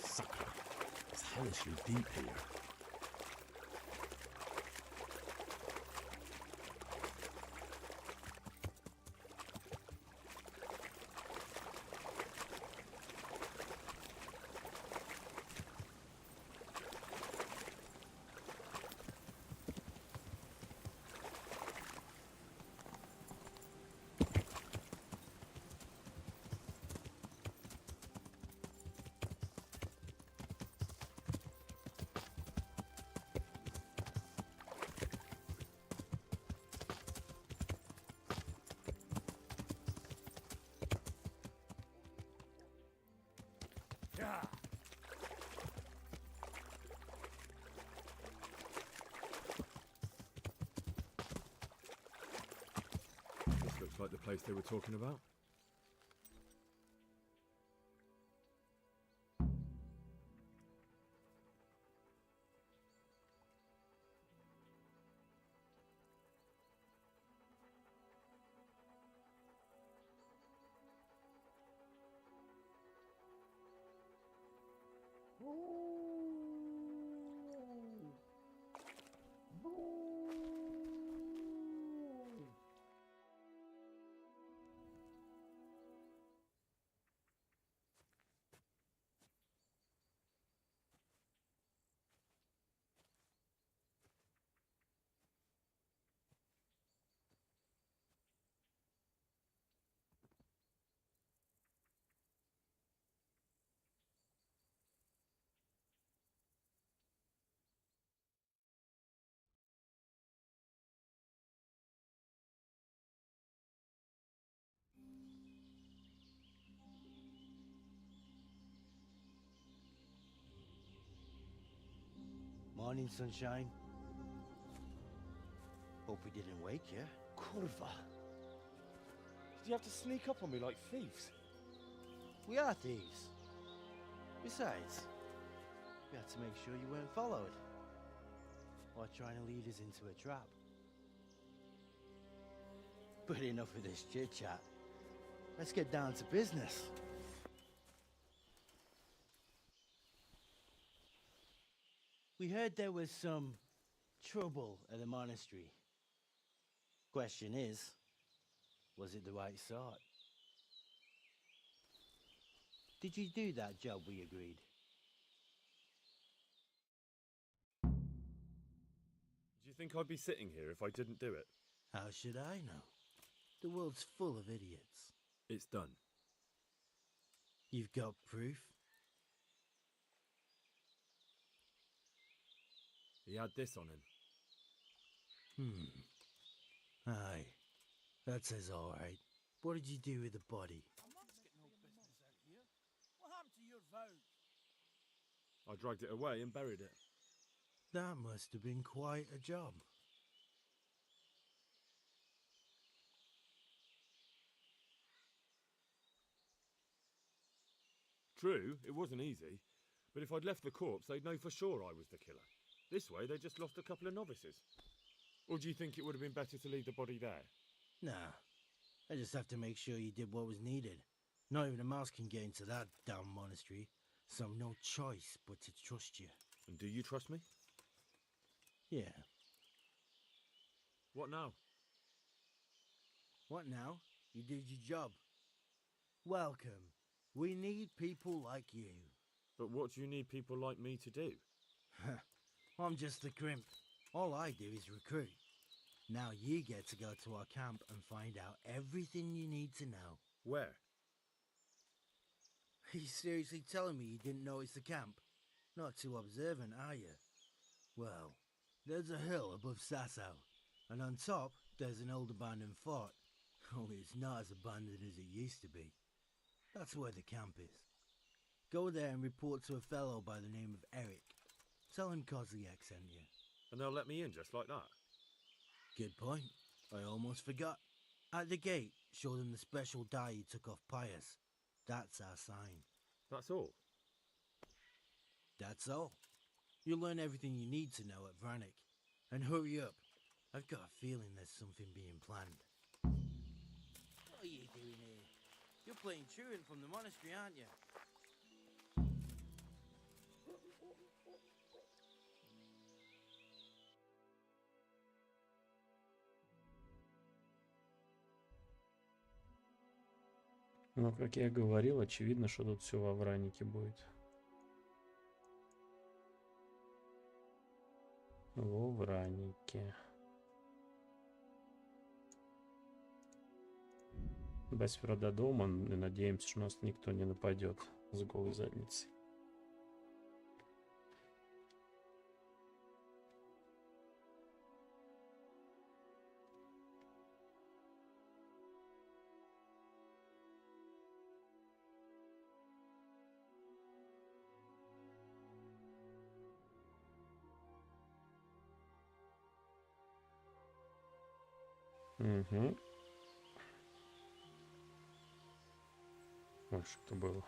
Sucker. It's hellishly deep here. This looks like the place they were talking about. Morning, sunshine. Hope we didn't wake you. Kurva. Did you have to sneak up on me like thieves? We are thieves. Besides, we had to make sure you weren't followed or trying to lead us into a trap. But enough of this chit-chat. Let's get down to business. We heard there was some trouble at the monastery. Question is, was it the right sort? Did you do that job we agreed? Do you think I'd be sitting here if I didn't do it? How should I know? The world's full of idiots. It's done. You've got proof? He had this on him. Aye. That says all right. What did you do with the body? What happened to your vow? I dragged it away and buried it. That must have been quite a job. True, it wasn't easy, but if I'd left the corpse, they'd know for sure I was the killer. This way, they just lost a couple of novices. Or do you think it would have been better to leave the body there? Nah. I just have to make sure you did what was needed. Not even a mouse can get into that damn monastery, so no choice but to trust you. And do you trust me? Yeah. What now? What now? You did your job. Welcome. We need people like you. But what do you need people like me to do? I'm just the crimp. All I do is recruit. Now you get to go to our camp and find out everything you need to know. Where? Are you seriously telling me you didn't notice the camp? Not too observant, are you? Well, there's a hill above Sasau, and on top there's an old abandoned fort. Only it's not as abandoned as it used to be. That's where the camp is. Go there and report to a fellow by the name of Eric. Tell him Kozliak sent you. And they'll let me in just like that? Good point. I almost forgot. At the gate, show them the special dye you took off Pius. That's our sign. That's all? That's all. You'll learn everything you need to know at Vranik. And hurry up. I've got a feeling there's something being planned. You're playing truant from the monastery, aren't you? Ну, как я говорил, очевидно, что тут все во Вранике будет. Во Вранике. Давай сперва до дома и надеемся, что нас никто не нападет с голой задницей. Угу. Ой, что было?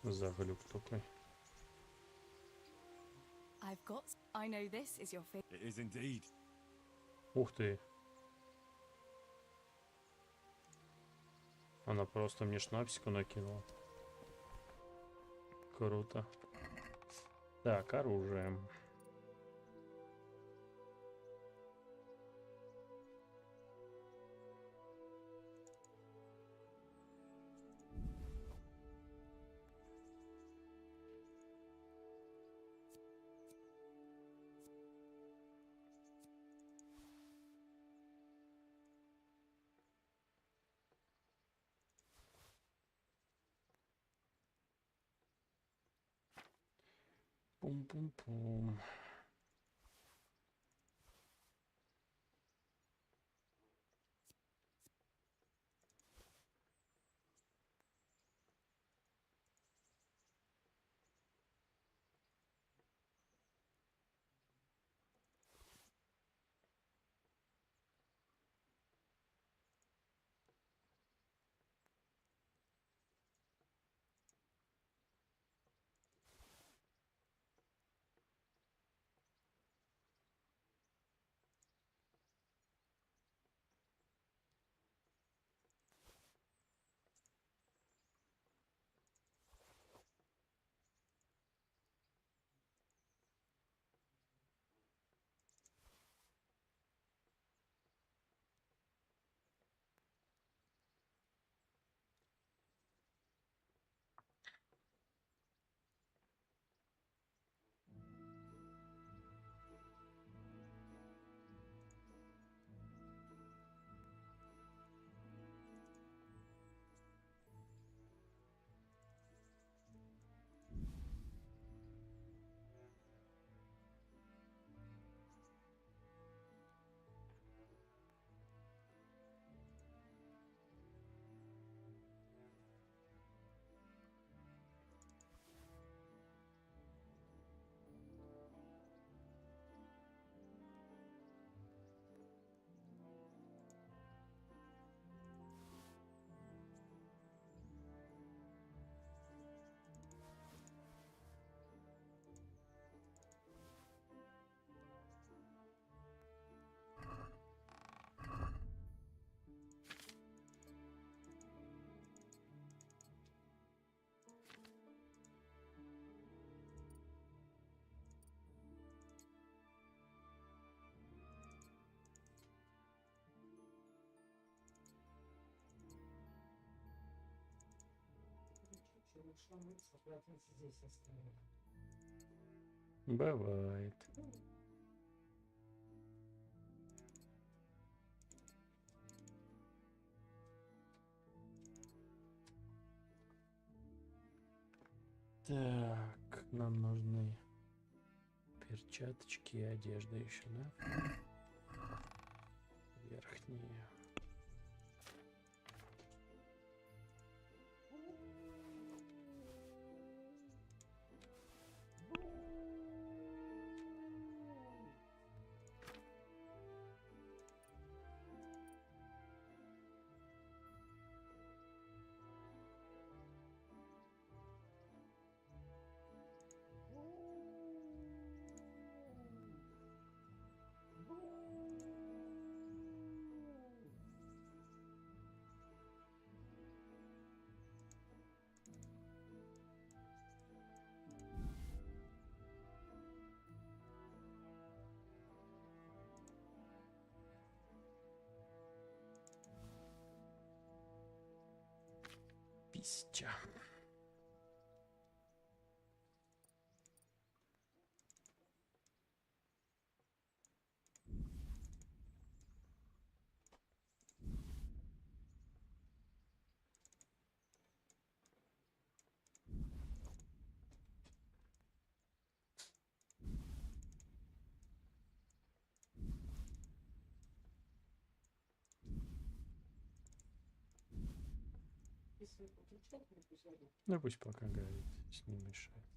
Заглюк такой. It is indeed. Ух ты. Она просто мне шнапсику накинула. Круто. Так, оружие. Пум-пум-пум. Бывает. Так, нам нужны перчаточки и одежда еще, да? Верхние. писча. Ну пусть пока горит, с ним мешает.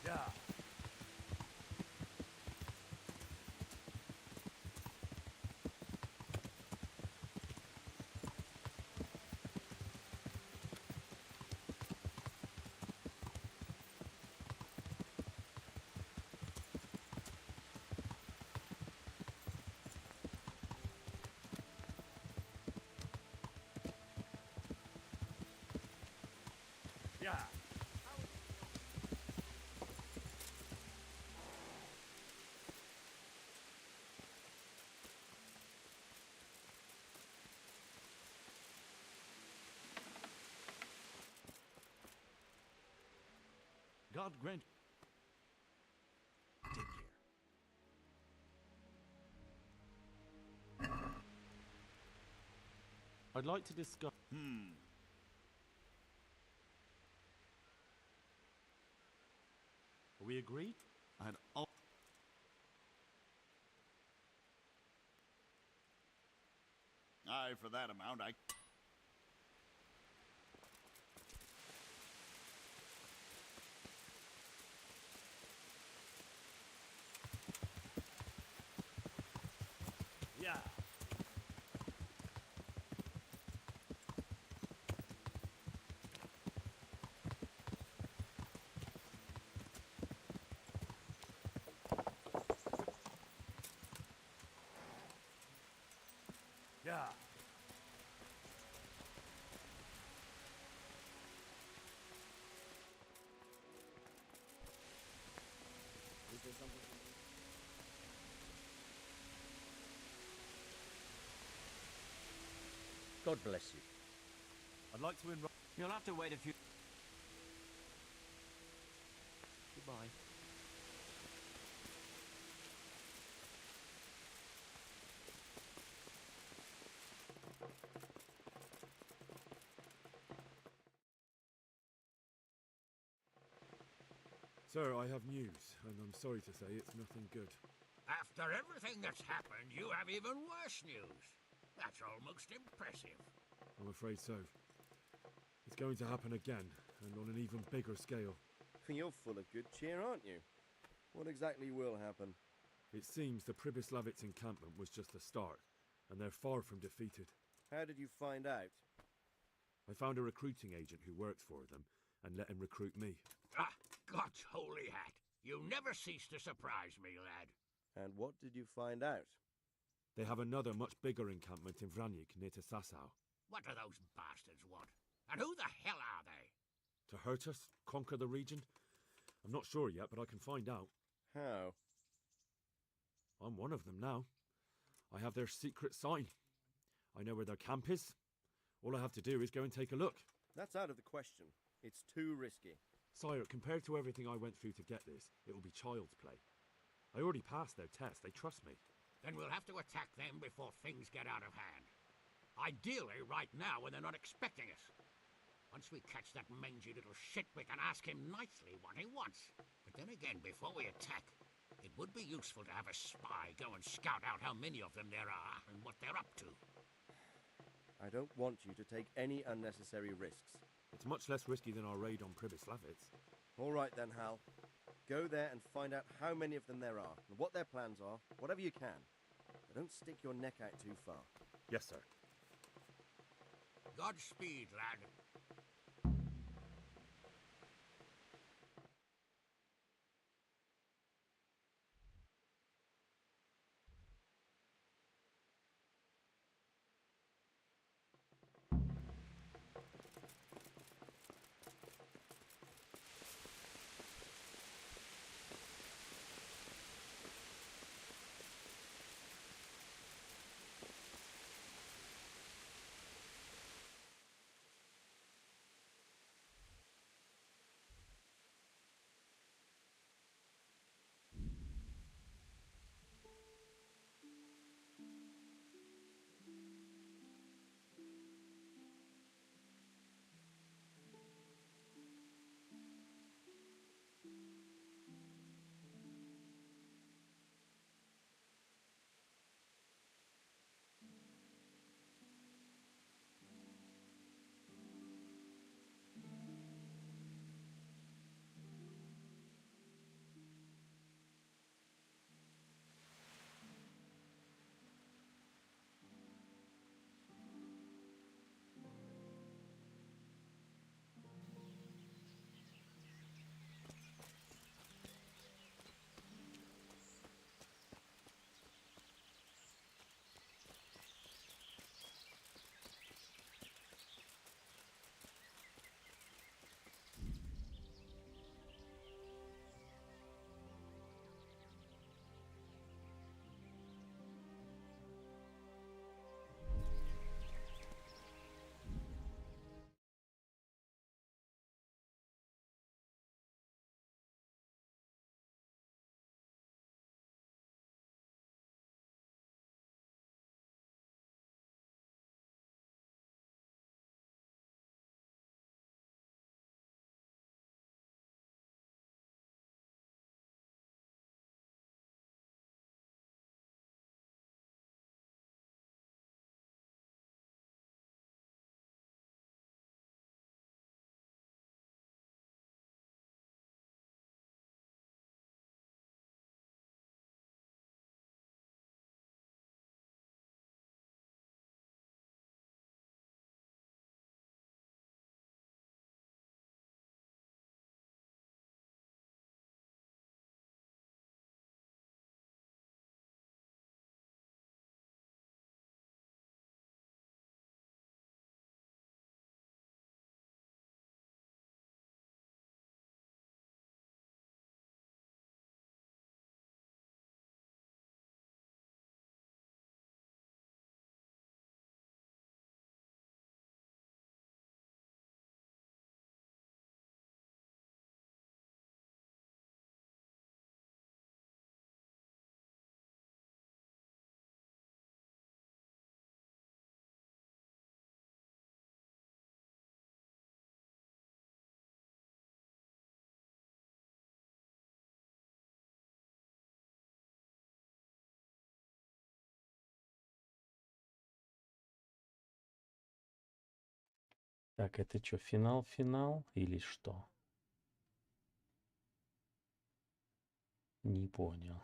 Yeah. Yeah. God grant. Take care. I'd like to discuss. Are we agreed? I'd Aye, for that amount, I. Yeah. Yeah. Is there something? God bless you. I'd like to enroll. You'll have to wait a few... Goodbye. Sir, I have news, and I'm sorry to say it's nothing good. After everything that's happened, you have even worse news. That's almost impressive. I'm afraid so. It's going to happen again, and on an even bigger scale. You're full of good cheer, aren't you? What exactly will happen? It seems the Pribyslavitz encampment was just the start, and they're far from defeated. How did you find out? I found a recruiting agent who works for them, and let him recruit me. Ah, God's holy hat. You never cease to surprise me, lad. And what did you find out? They have another much bigger encampment in Vranyk near to Sasau. What do those bastards want? And who the hell are they? To hurt us? Conquer the region? I'm not sure yet, but I can find out. How? I'm one of them now. I have their secret sign. I know where their camp is. All I have to do is go and take a look. That's out of the question. It's too risky. Sire, compared to everything I went through to get this, it will be child's play. I already passed their test. They trust me. Then we'll have to attack them before things get out of hand. Ideally, right now, when they're not expecting us. Once we catch that mangy little shit, we can ask him nicely what he wants. But then again, before we attack, it would be useful to have a spy go and scout out how many of them there are and what they're up to. I don't want you to take any unnecessary risks. It's much less risky than our raid on Pribyslavitz. All right then, Hal. Go there and find out how many of them there are, and what their plans are, whatever you can. But don't stick your neck out too far. Yes, sir. Godspeed, lad. Так, это что, финал или что? Не понял.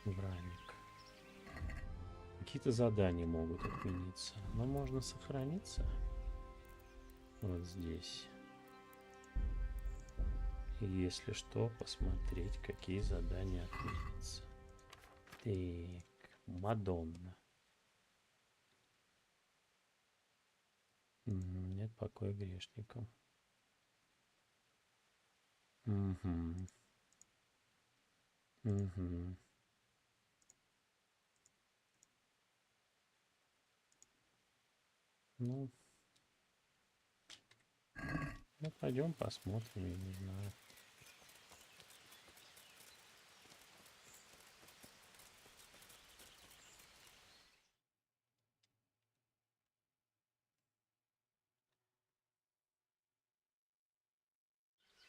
Браник. Какие-то задания могут отмениться, но можно сохраниться вот здесь. И если что, посмотреть, какие задания отменятся. Так, Мадонна. Нет покоя грешникам. Угу. Угу. Ну, пойдем посмотрим, я не знаю.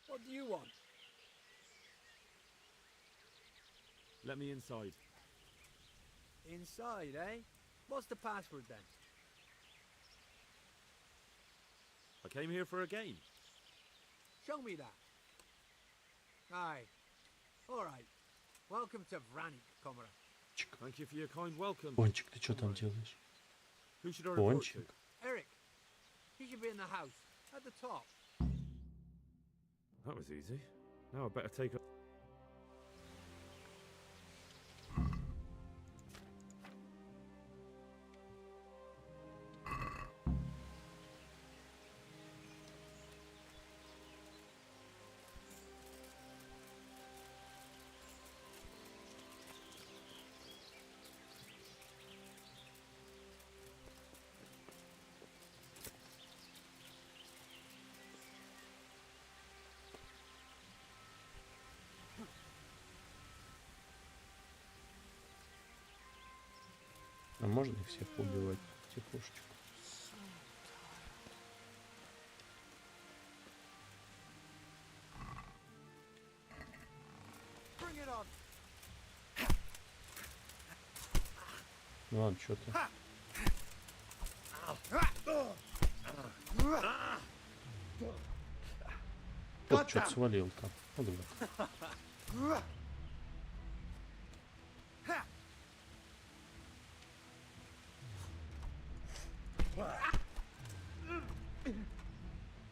What do you want? Let me inside. Inside, eh? What's the password then? I came here for a game. Show me that. Aye. All right. Welcome to Vranik, comrade. Thank you for your kind welcome. Пончик, ты что там делаешь? Who should I report to? Пончик. Eric, he should be in the house, at the top. That was easy. Now I better take a... А можно их всех убивать потихушечку? Bring it on. Ну ладно, что ты? Тот что-то свалил там. Вот вот.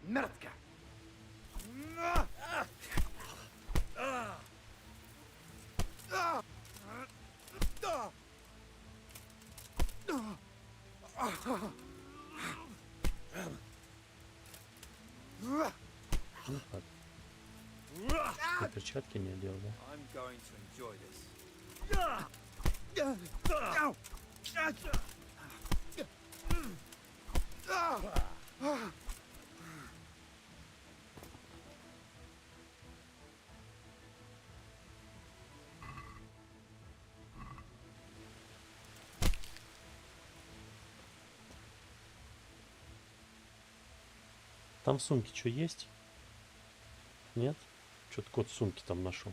Мерзко. Ну как? Ты перчатки не одел, да? I'm going to enjoy this. Там в сумке что есть? Нет? Что-то кот в сумке там нашел.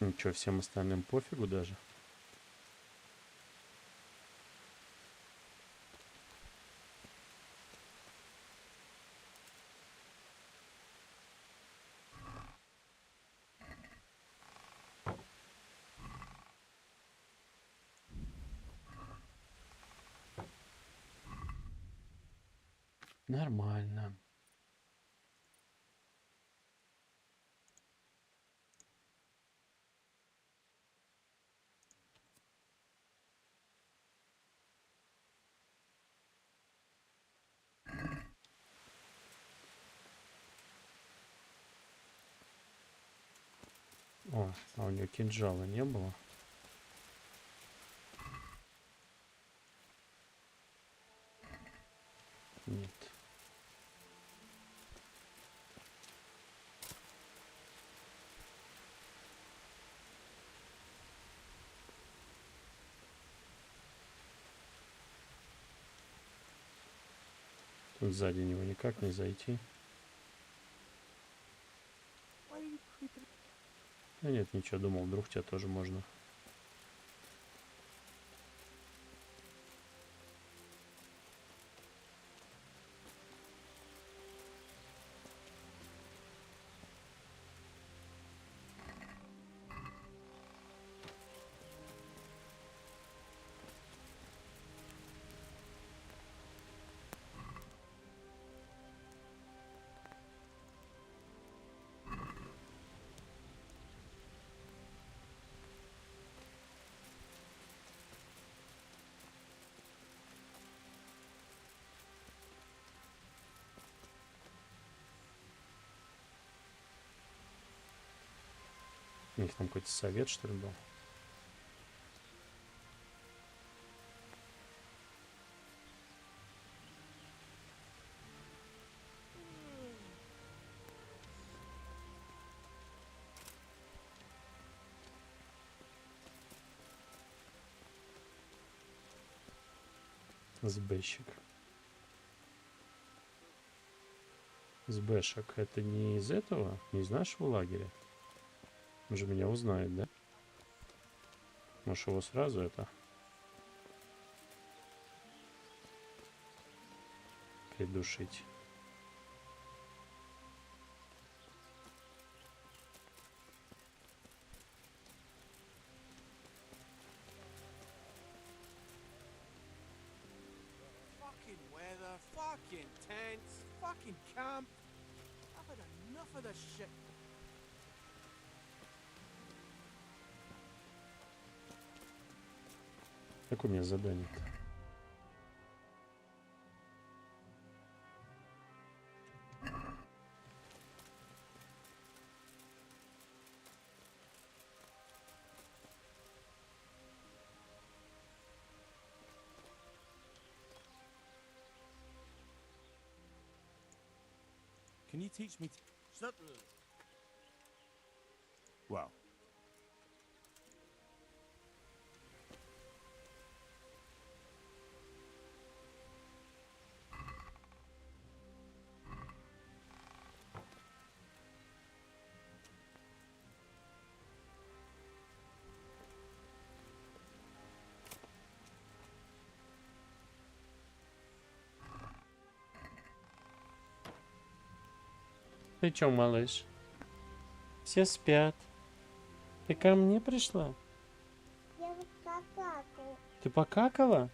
Ничего, всем остальным пофигу даже. Нормально. О, а у нее кинжала не было. Нет. Тут сзади него никак не зайти. Да нет, ничего, думал, вдруг тебя тоже можно. У них там какой-то совет, что ли, был? СБщик. СБшек. Это не из этого? Не из нашего лагеря? Он же меня узнает, да? Может, его сразу это придушить? Fucking weather, fucking tents, fucking camp. I've had enough of this shit. Какое у меня задание-то? Can you teach me? Certainly. Well, Ты чё, малыш? Все спят. Ты ко мне пришла? Я вот покакала. Ты покакала?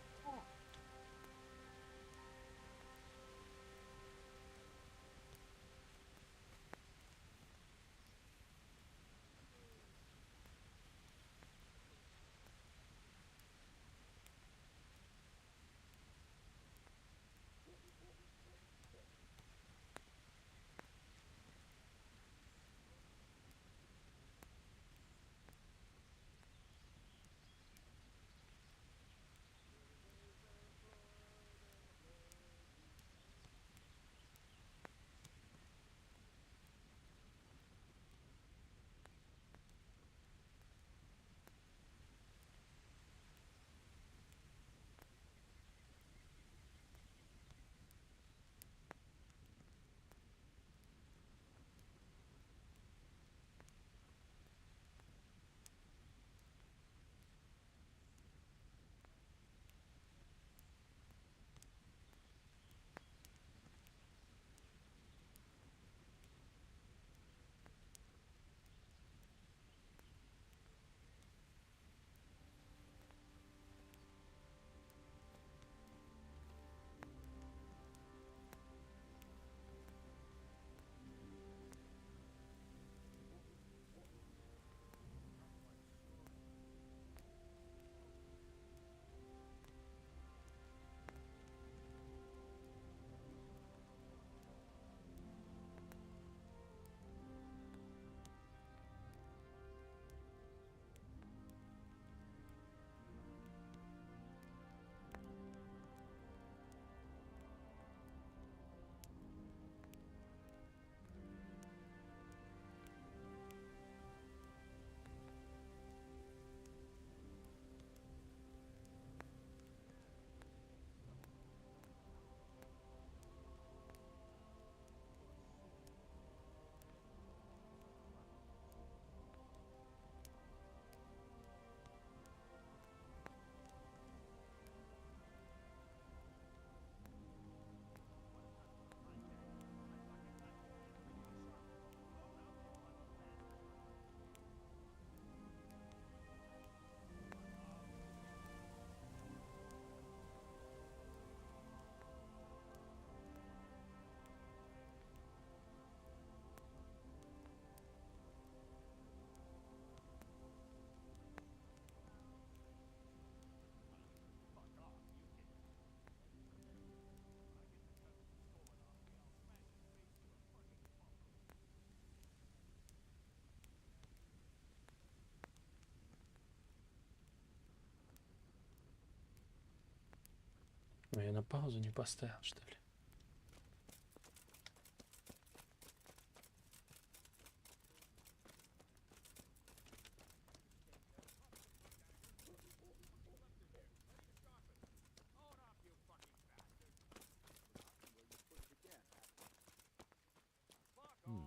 Ой, я на паузу не поставил, что ли?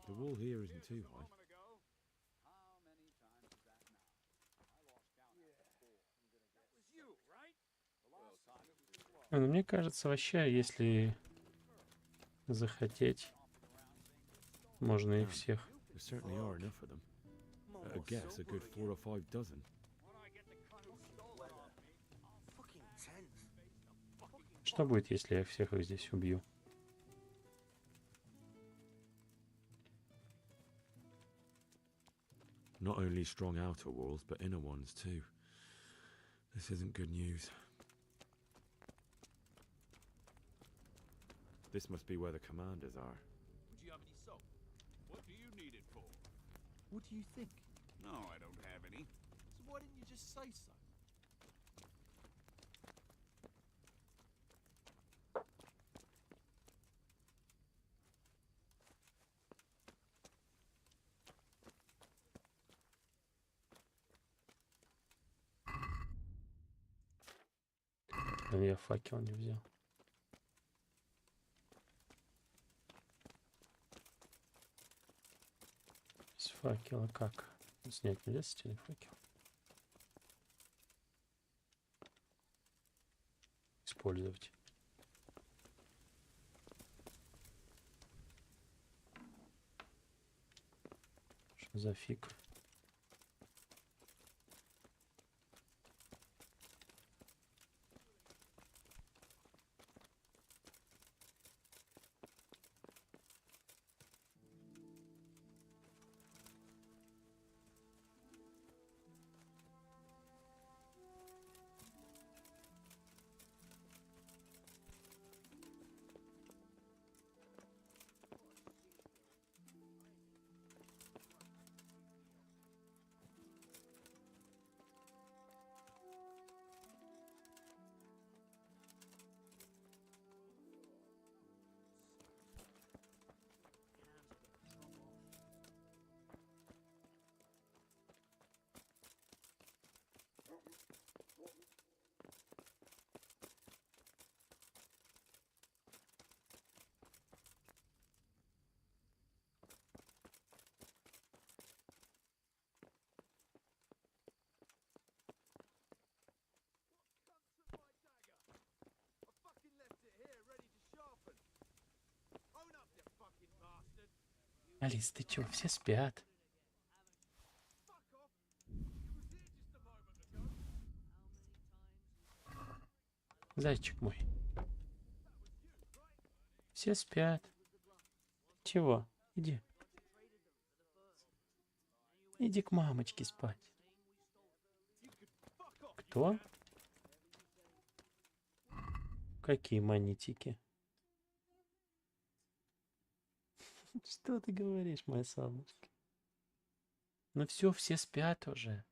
The wall here isn't too high. Ну, мне кажется, вообще, если захотеть, можно их всех. There certainly are enough of them. At a guess, a good 4 or 5 dozen. Fucking tense. Что будет, если я всех их здесь убью? Not only strong outer walls, but inner ones too. This isn't good news. This must be where the commanders are. Would you have any soap? What do you need it for? What do you think? No, I don't have any. So why didn't you just say so? Но я факел не взял. С факела как? Снять нельзя с стены факел? Использовать. Что за фиг? Алис, ты чё, все спят? Зайчик мой. Все спят. Чего? Иди. Иди к мамочке спать. Кто? Какие монетики? Что ты говоришь, моя солнышко? Ну все спят уже.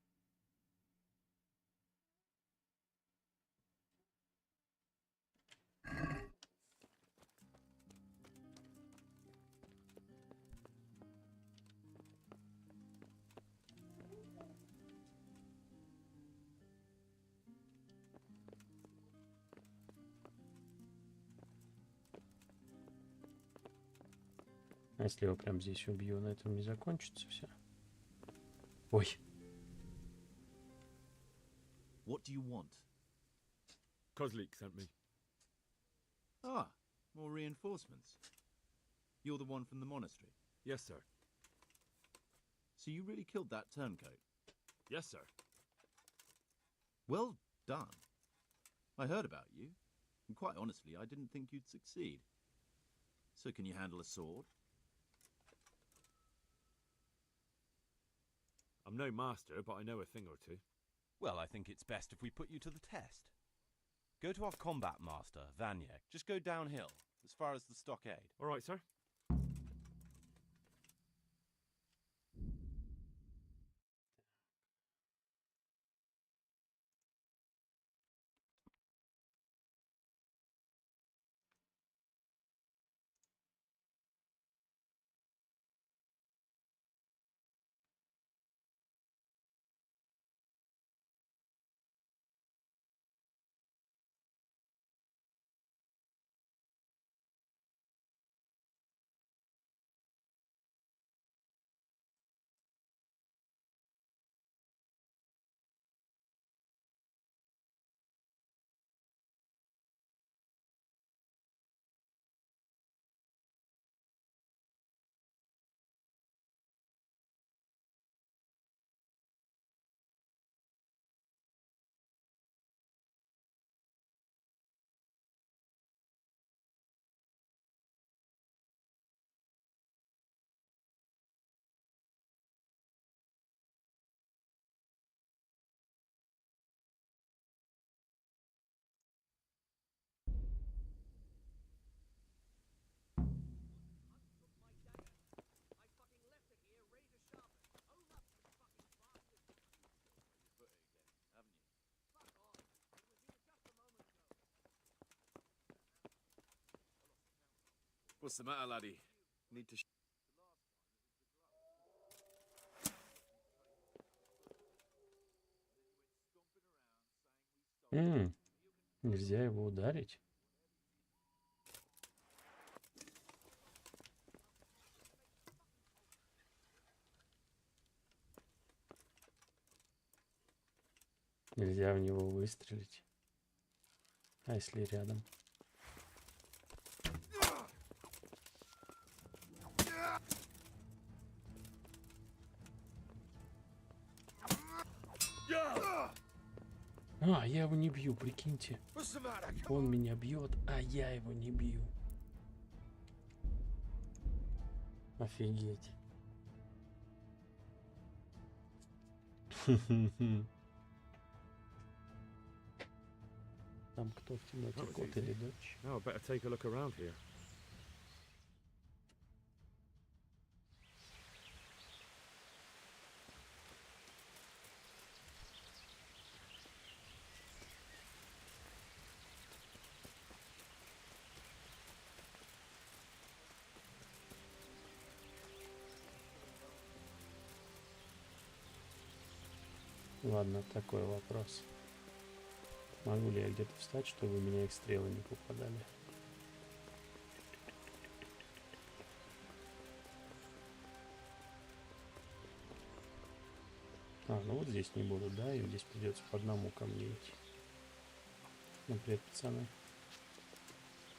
А если я его прям здесь убью, на этом не закончится все? Ой. What do you want? Kozlik sent me. Ah, more reinforcements. You're the one from the monastery? Yes, sir. So you really killed that turncoat? Yes, sir. Well done. I heard about you, and quite honestly, I didn't think you'd succeed. So can you handle a sword? I'm no master, but I know a thing or two. Well, I think it's best if we put you to the test. Go to our combat master, Vanya. Just go downhill, as far as the stockade. All right, sir. What's the matter, laddie? Need to. Нельзя его ударить. Нельзя в него выстрелить. А если рядом? А, я его не бью, прикиньте. Он меня бьет, а я его не бью. Офигеть. Там кто в темноте, кот или дочь? Now I better take a look around here. Ладно, такой вопрос. Могу ли я где-то встать, чтобы у меня их стрелы не попадали? А, ну вот здесь не буду, да? И здесь придется по одному ко мне идти. Ну, привет, пацаны.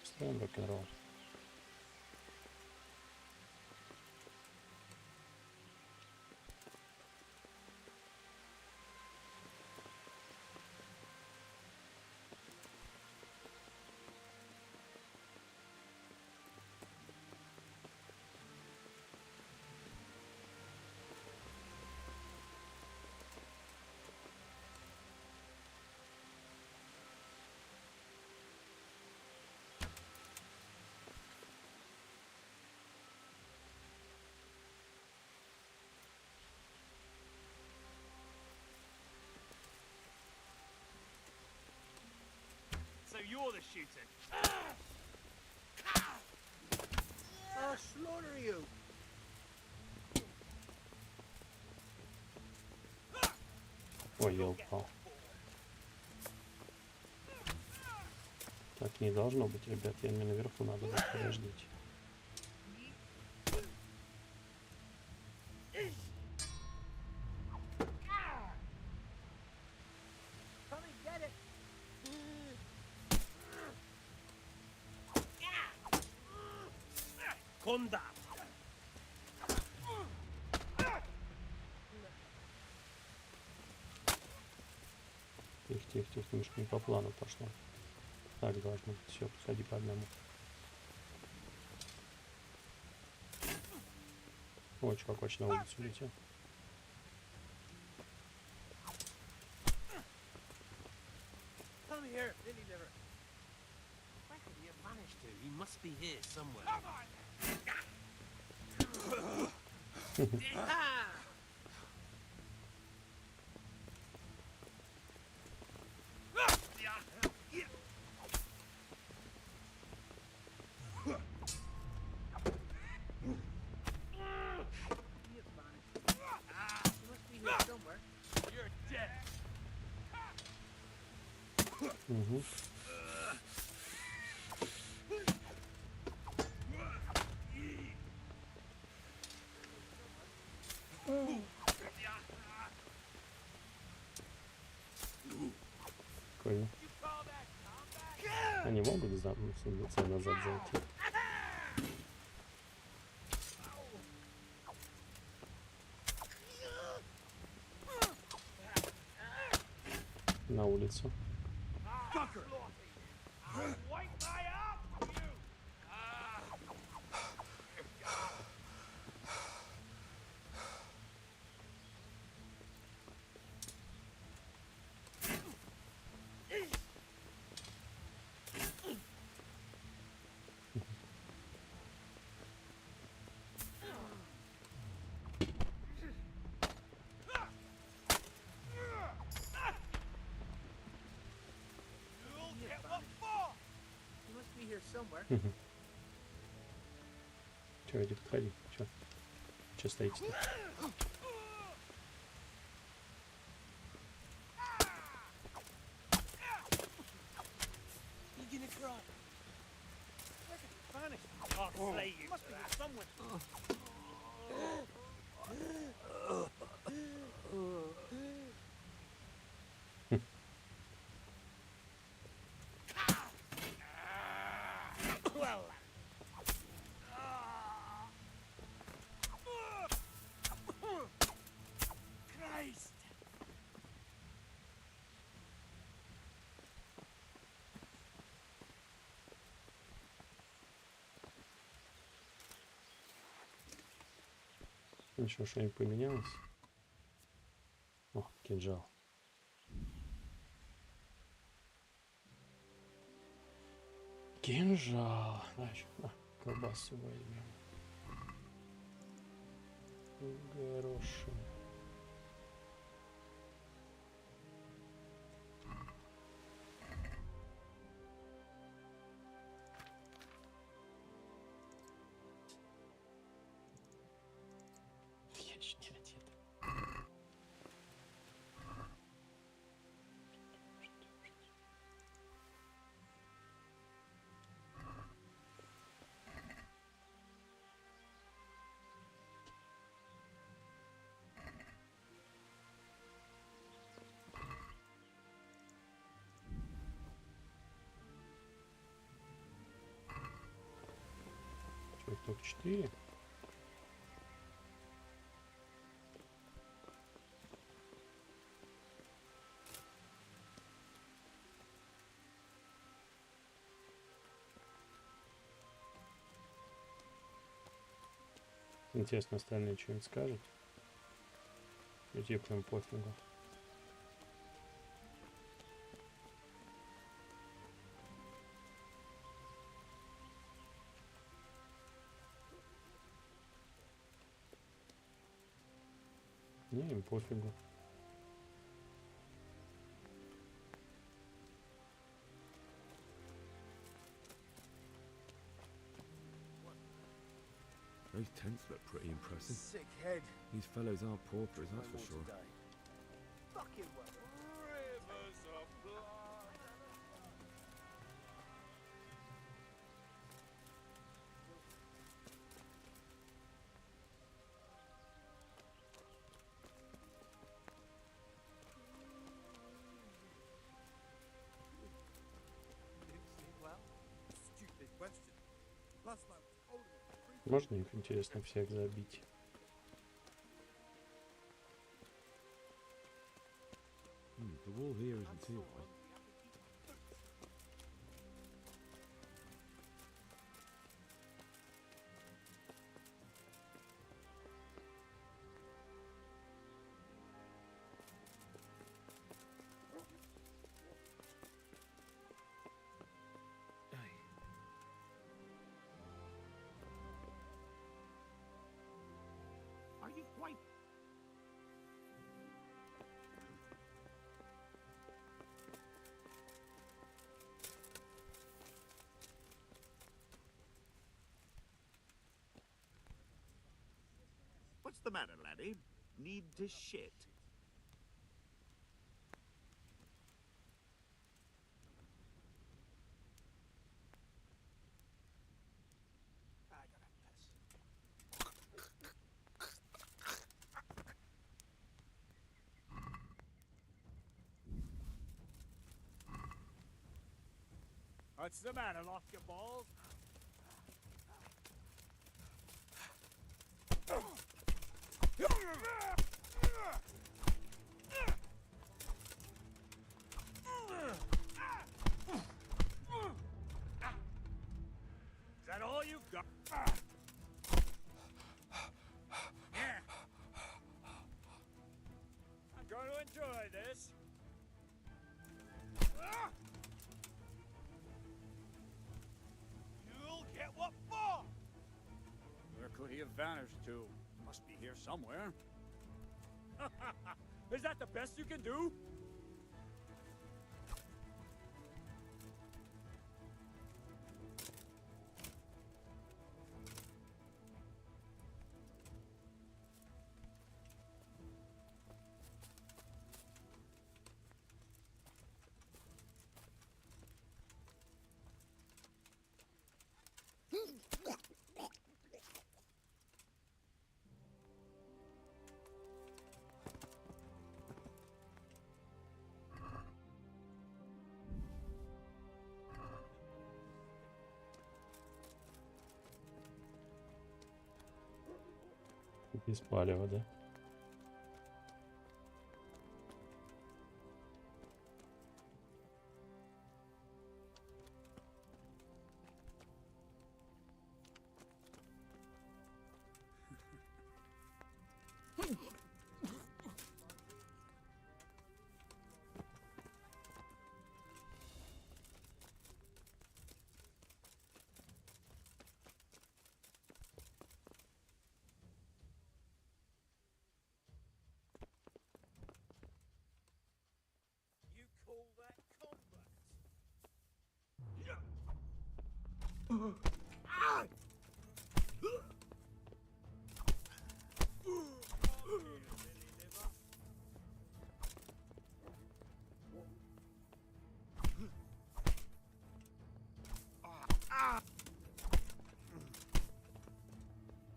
Ставим рок-н-ролл. So you're the shooter. I'll slaughter you. Ой, я упал. Так не должно быть, ребят. Я мне наверху надо будет, подождите. Конда. Тихо, тихо, тихо, немножко не по плану пошло. Так должно быть. Все, подходи по одному. О, чувак очень на улицу улетел. Come here, Billy Liver. Where could he have vanished to? He must be here somewhere. Угу. Прикольно. Они могут назад зайти? На улицу. Somewhere. Че, иди, подходи. Че стоите-то? You gonna cry? Where did it vanish? I'll slay you. Must be with someone. Well. Christ. Ничего, что-нибудь поменялось? О, кинжал. Кинжал. А, еще, колбасу возьмем. Горошин. Я еще не одет. Что, только 4? Интересно, остальные что-нибудь скажут? Тебе прям пофигу. Не, им пофигу. Those tents look pretty impressive. Sick head. These fellows are paupers, that's for sure. Fucking well. Rivers of blood. Didn't sleep well? Stupid question. Last night was colder than Можно их, интересно, всех забить? The wall here isn't too high. Are you quite... What's the matter, laddie? Need to shit? I gotta piss. What's the matter, lost your balls? Is that all you've got? Yeah. I'm going to enjoy this. You'll get what for? Where could he have vanished to? Must be here somewhere. Is that the best you can do? Без палева, да?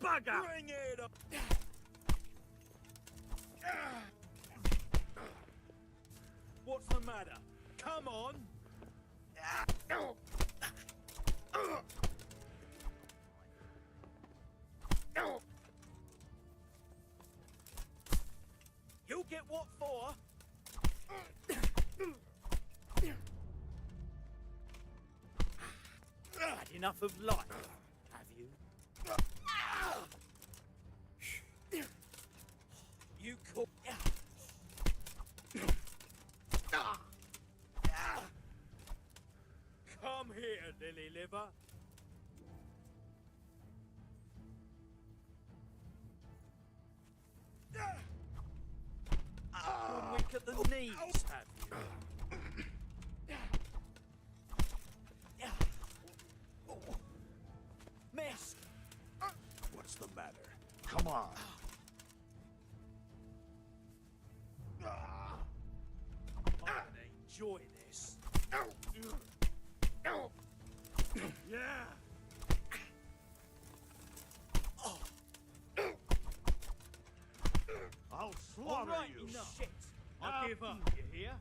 Bugger! Bring it up! What's the matter? Come on! You get what for? Had enough of life, have you? You call... Come here, lily liver. You're weak at the knees, have you? Miss! What's the matter? Come on. I'm gonna enjoy this. Yeah! I'll slaughter All right, you. shit. I'll give up, you hear?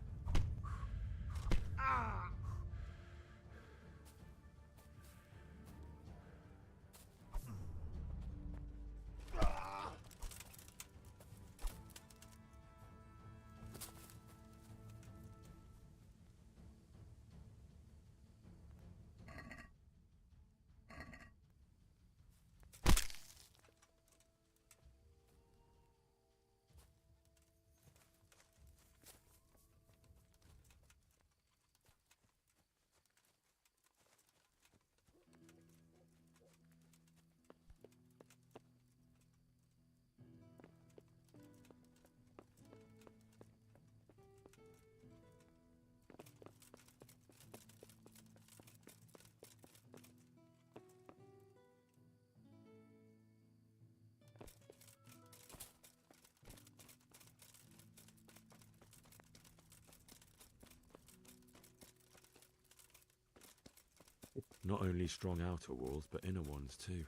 Not only strong outer walls, but inner ones too.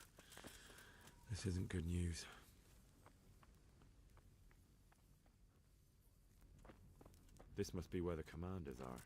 This isn't good news. This must be where the commanders are.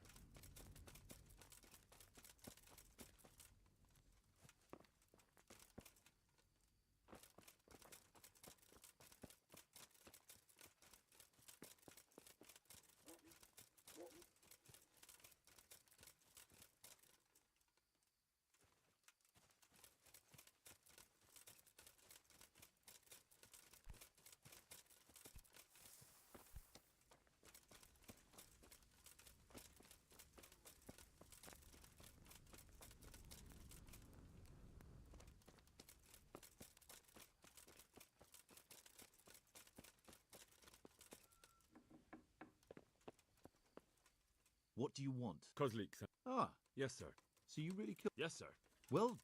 What do you want? Kozlik, sir. Ah, Yes, sir. so you really killed... Yes, sir. Well,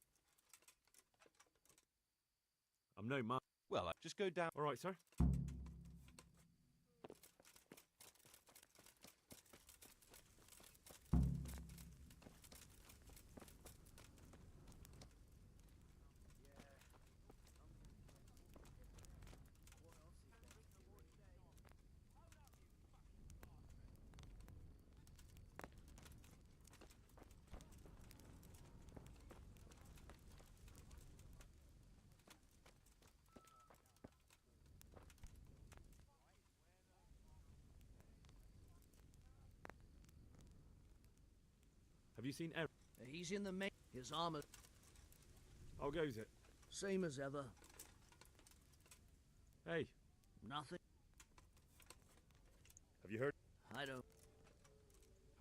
I'm no man. Well, just go down. All right, sir. you seen Eric? He's in the main. His armor. How goes it? Same as ever. Hey, Nothing. have you heard? I don't.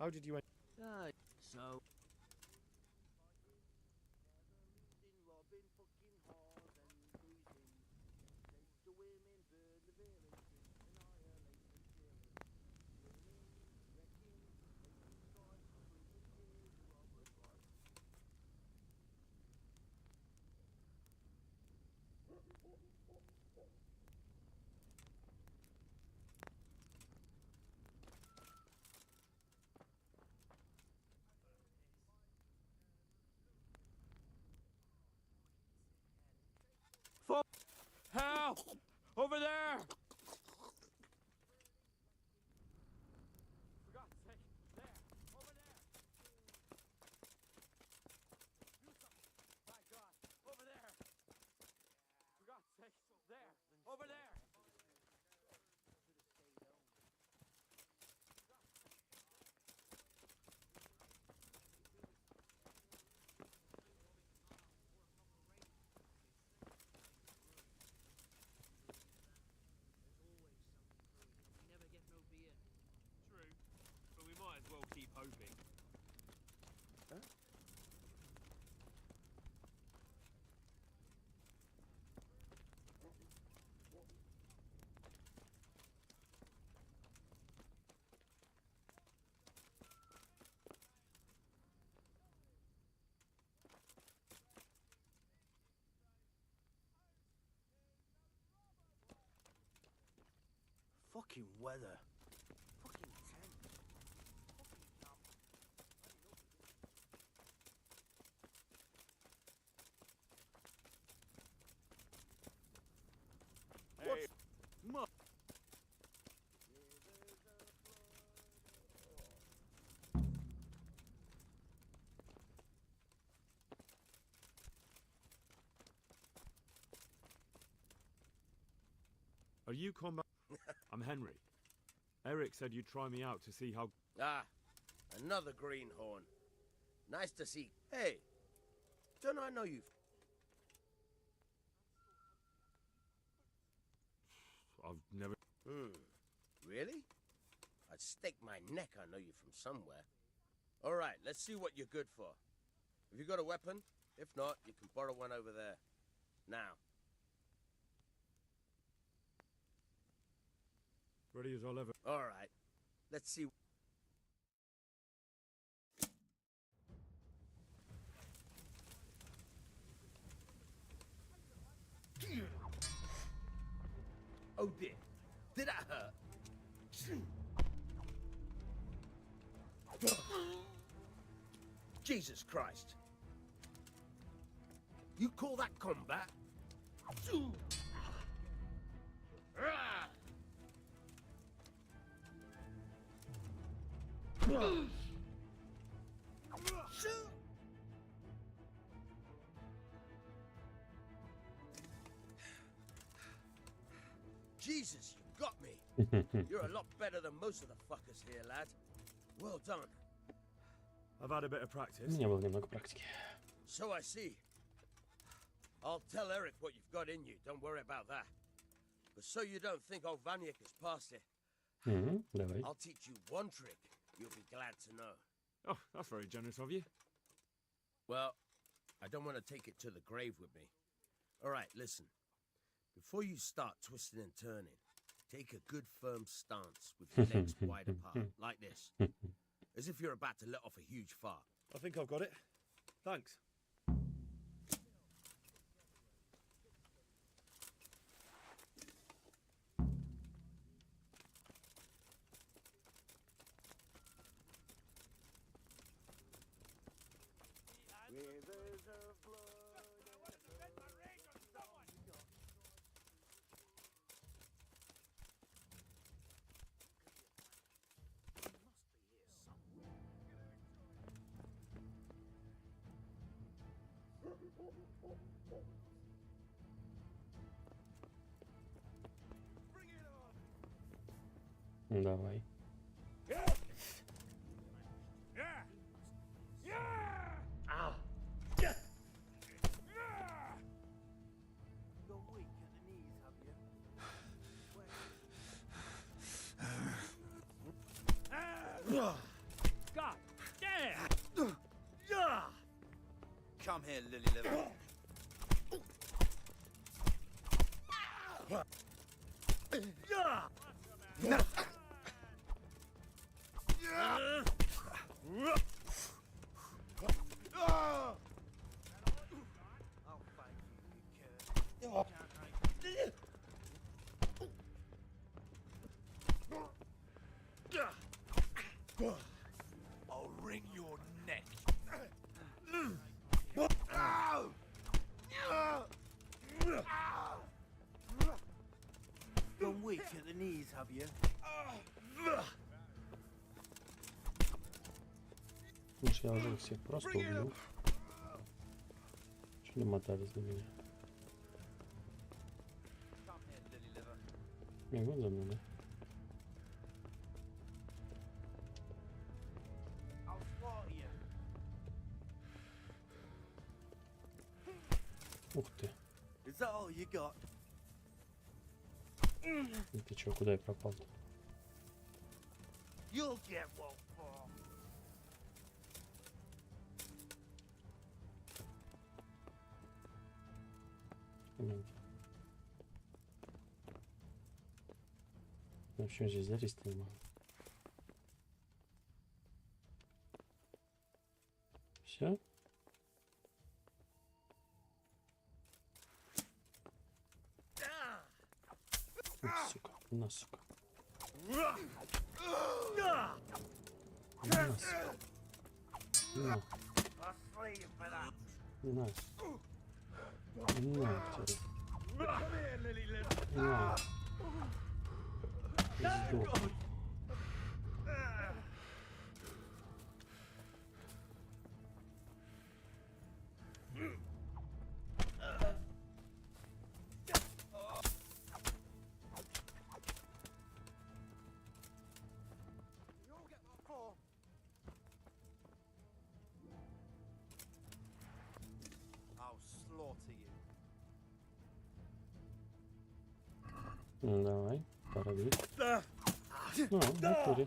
How did you end? So. Help! Over there! For God's sake, there! Over there! Do something! My God! Over there! For God's sake, there! Over there! True, but we might as well keep hoping. Fucking weather. Fucking tent. Hey. Are you combat? I'm Henry. Eric said you'd try me out to see how... Ah, another greenhorn. Nice to see. Hey, don't I know you? I've never... Really? I'd stake my neck I know you from somewhere. All right, let's see what you're good for. Have you got a weapon? If not, you can borrow one over there. Now. Ready as I'll ever... All right, let's see. Oh dear, did that hurt? Jesus Christ. You call that combat? Jesus, you got me. You're a lot better than most of the fuckers here, lad. Well done. I've had a bit of practice. У меня было немного практики. So I see. I'll tell Eric what you've got in you. Don't worry about that. But so you don't think old Vanyek has passed it, Давай. I'll teach you one trick you'll be glad to know. Oh, that's very generous of you. Well, I don't want to take it to the grave with me. All right, listen. Before you start twisting and turning, take a good firm stance with your legs wide apart, like this. As if you're about to let off a huge fart. I think I've got it. Thanks. Давай. Come here, lily liver. I'll wring your neck. Gone weak at the knees, have you? Может, я уже их всех просто убью. Что не мотались до меня? Бегут за мной, да? Ух ты. Is that all you got? И ты чё, куда я пропал-то? You'll get what for. Ну, в общем, здесь зарегистрировано. Все? Сука, на, сука. На, сука. На. На. На, тебе. На. Сдохни. Ну, давай, пора бить. Ну, в натуре.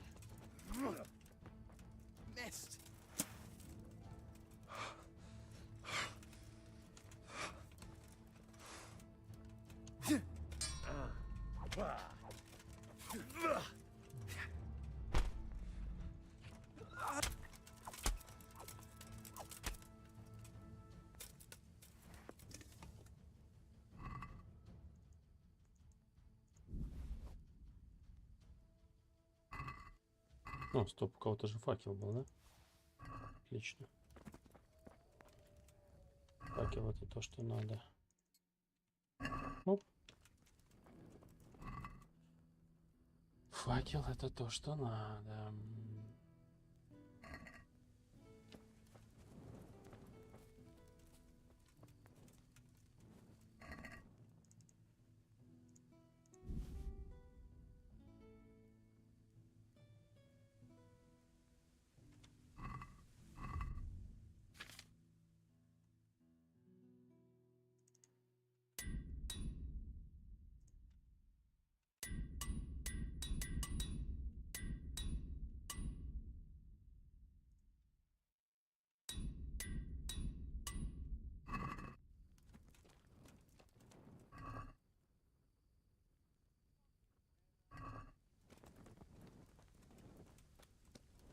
О, стоп, у кого-то же факел был, да? Отлично. Факел — это то, что надо. Оп. Факел — это то, что надо.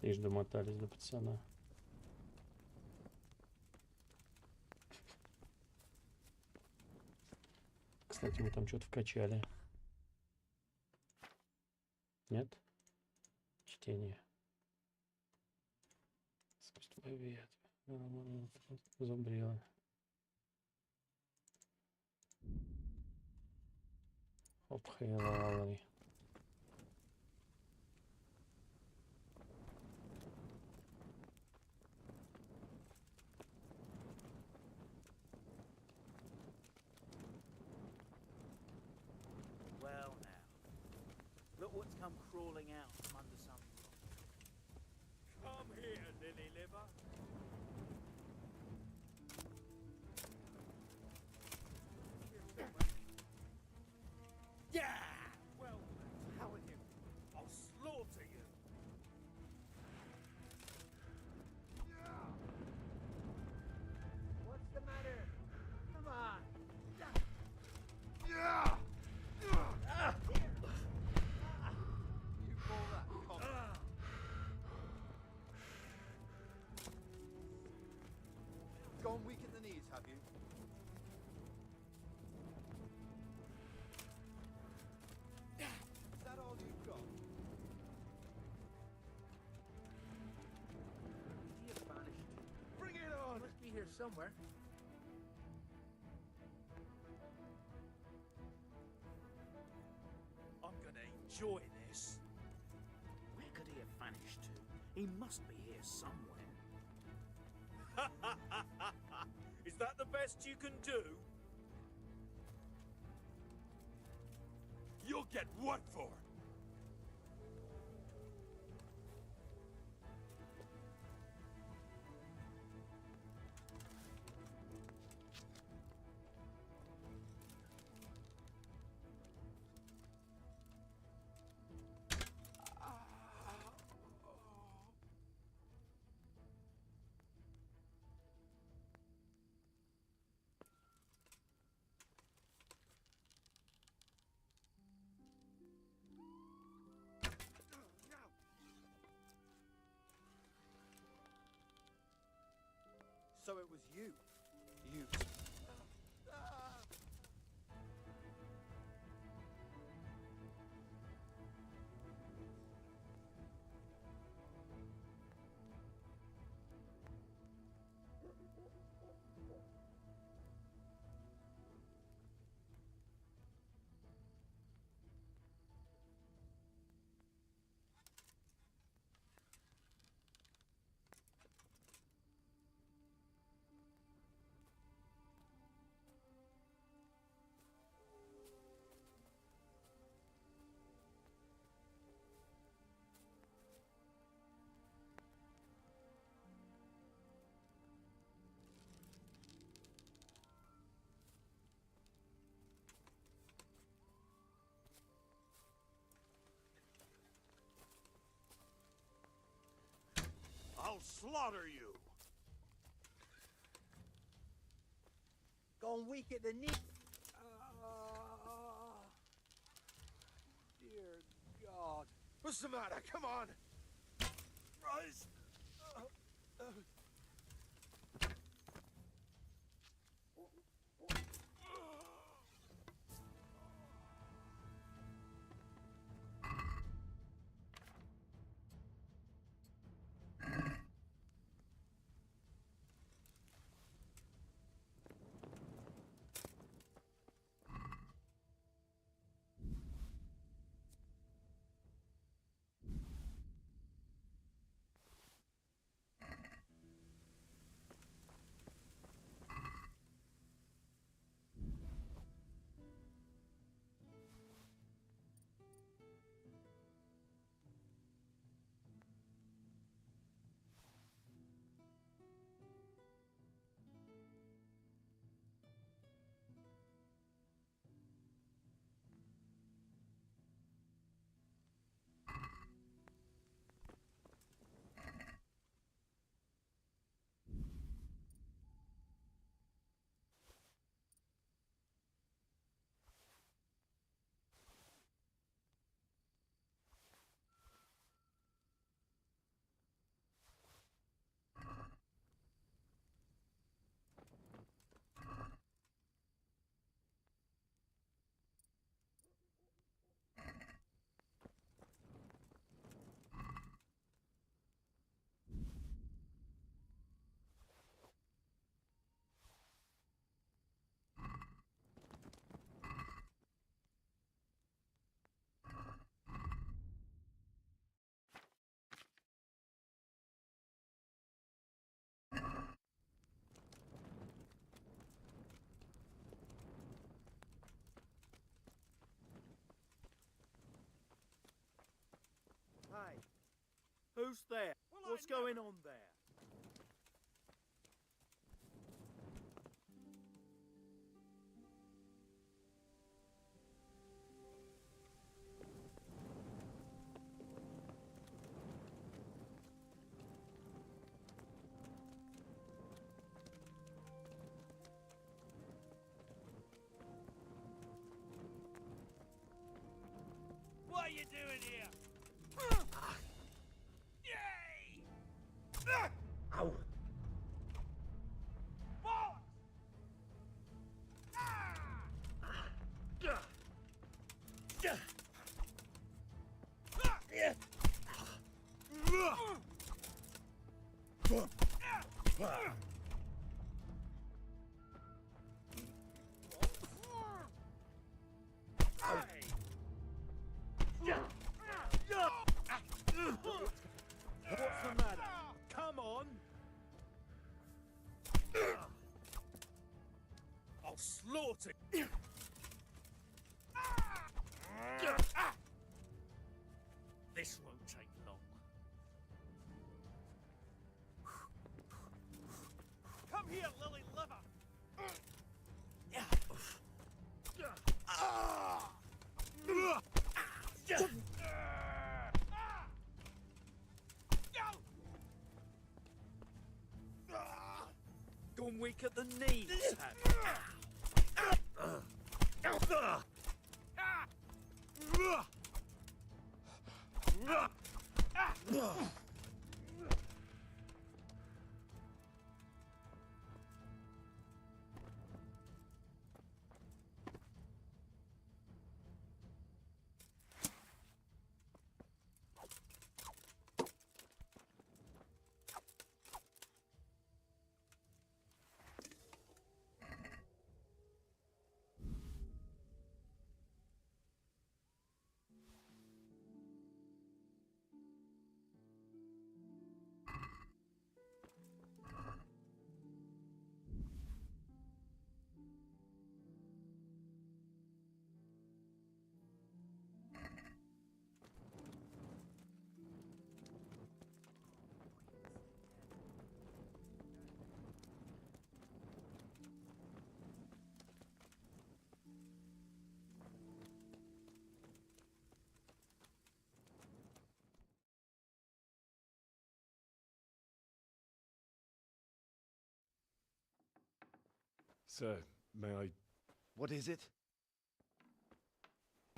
Лишь домотались до пацана. Кстати, мы там что-то вкачали. Нет? Чтение. Искусство ветвь. Зубрила. Обхайлалый. Well now, look what's come crawling out from under some rock. Come here, lily liver. Yeah! Well, how are you? I'll slaughter you. What's the have you? Is that all you've got? He has vanished. Bring it on! Must be here somewhere. I'm gonna enjoy this. Where could he have vanished to? He must be here somewhere. Is that the best you can do? You'll get what for? So it was you. You. I'll slaughter you. Gone weak at the knee. Dear God. What's the matter? Come on! Rise. Hey, who's there? What's going on there? What are you doing here? Yay! Ow! Bollocks! What's the matter? Come on! I'll slaughter you! This won't take long. Come here, lily liver! Gone weak at the knees, Sir, may I... What is it?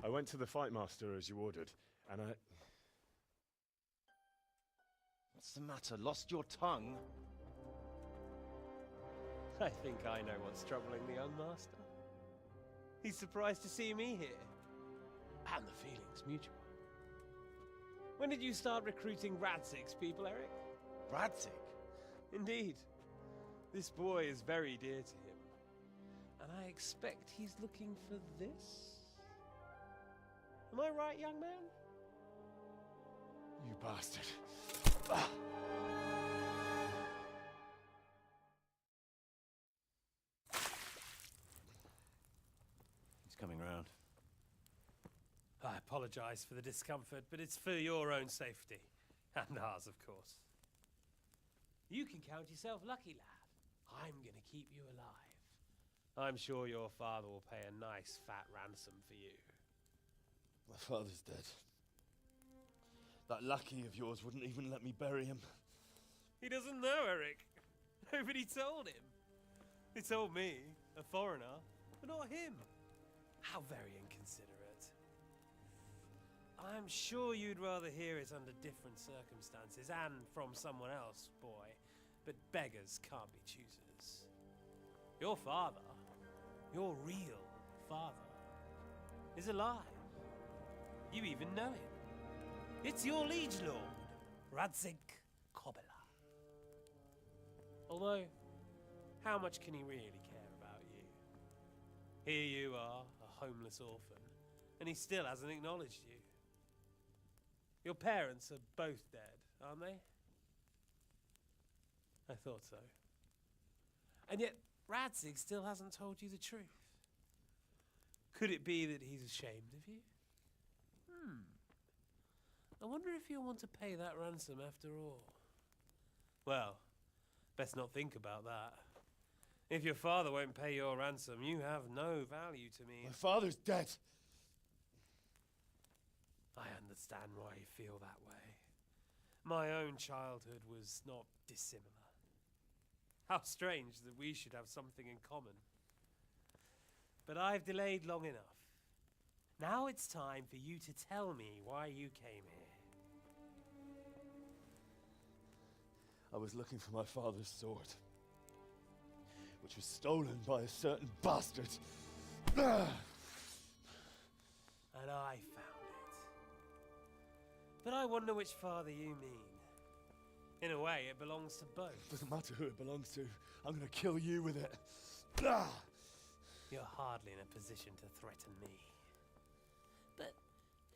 I went to the fight master as you ordered, and I... What's the matter? Lost your tongue? I think I know what's troubling the young master. He's surprised to see me here. And the feeling's mutual. When did you start recruiting Radzig's people, Eric? Radzig? Indeed. This boy is very dear to him. And I expect he's looking for this? Am I right, young man? You bastard. He's coming round. I apologize for the discomfort, but it's for your own safety. And ours, of course. You can count yourself lucky, lad. I'm gonna keep you alive. I'm sure your father will pay a nice fat ransom for you. My father's dead. That lackey of yours wouldn't even let me bury him. He doesn't know, Eric. Nobody told him. They told me, a foreigner, but not him. How very inconsiderate. I'm sure you'd rather hear it under different circumstances and from someone else, boy. But beggars can't be choosers. Your father, your real father, is alive. You even know him. It's your liege lord, Radzig Kobyla. Although, how much can he really care about you? Here you are, a homeless orphan, and he still hasn't acknowledged you. Your parents are both dead, aren't they? I thought so. And yet, Radzig still hasn't told you the truth. Could it be that he's ashamed of you? I wonder if you'll want to pay that ransom after all. Well, best not think about that. If your father won't pay your ransom, you have no value to me. My father's dead. I understand why you feel that way. My own childhood was not dissimilar. How strange that we should have something in common. But I've delayed long enough. Now it's time for you to tell me why you came here. I was looking for my father's sword, which was stolen by a certain bastard. And I found it. But I wonder which father you mean. In a way, it belongs to both. Doesn't matter who it belongs to. I'm gonna kill you with it. Ah! You're hardly in a position to threaten me. But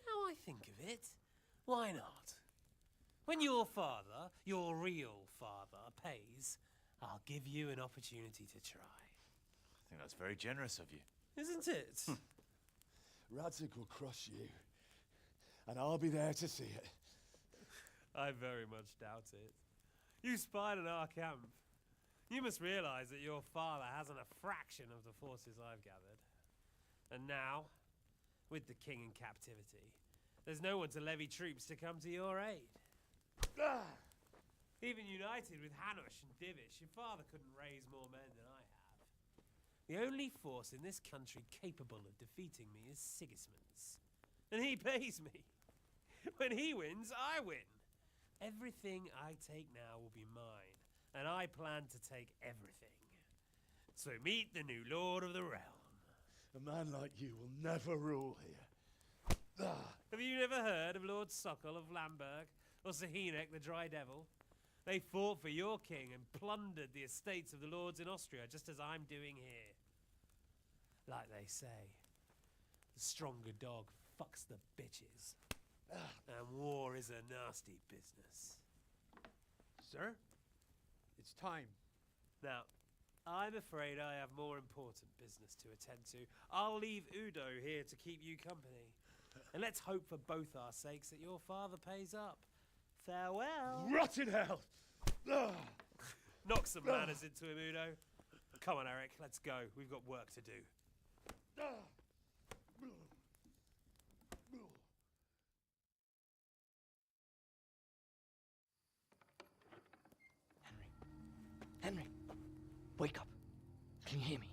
now I think of it, why not? When your father, your real father, pays, I'll give you an opportunity to try. I think that's very generous of you. Isn't it? Radzig will crush you. And I'll be there to see it. I very much doubt it. You spied on our camp. You must realize that your father hasn't a fraction of the forces I've gathered. And now, with the king in captivity, there's no one to levy troops to come to your aid. Even united with Hanush and Divish, your father couldn't raise more men than I have. The only force in this country capable of defeating me is Sigismund's. And he pays me. When he wins, I win. Everything I take now will be mine, and I plan to take everything. So meet the new lord of the realm. A man like you will never rule here. Have you never heard of Lord Sokol of Lamberg, or Sahinek the Dry Devil? They fought for your king and plundered the estates of the lords in Austria, just as I'm doing here. Like they say, the stronger dog fucks the bitches. And war is a nasty business. Sir, it's time. Now, I'm afraid I have more important business to attend to. I'll leave Udo here to keep you company. And let's hope for both our sakes that your father pays up. Farewell. Rot in hell! Knock some manners into him, Udo. Come on, Eric, let's go. We've got work to do. Henry, wake up. Can you hear me?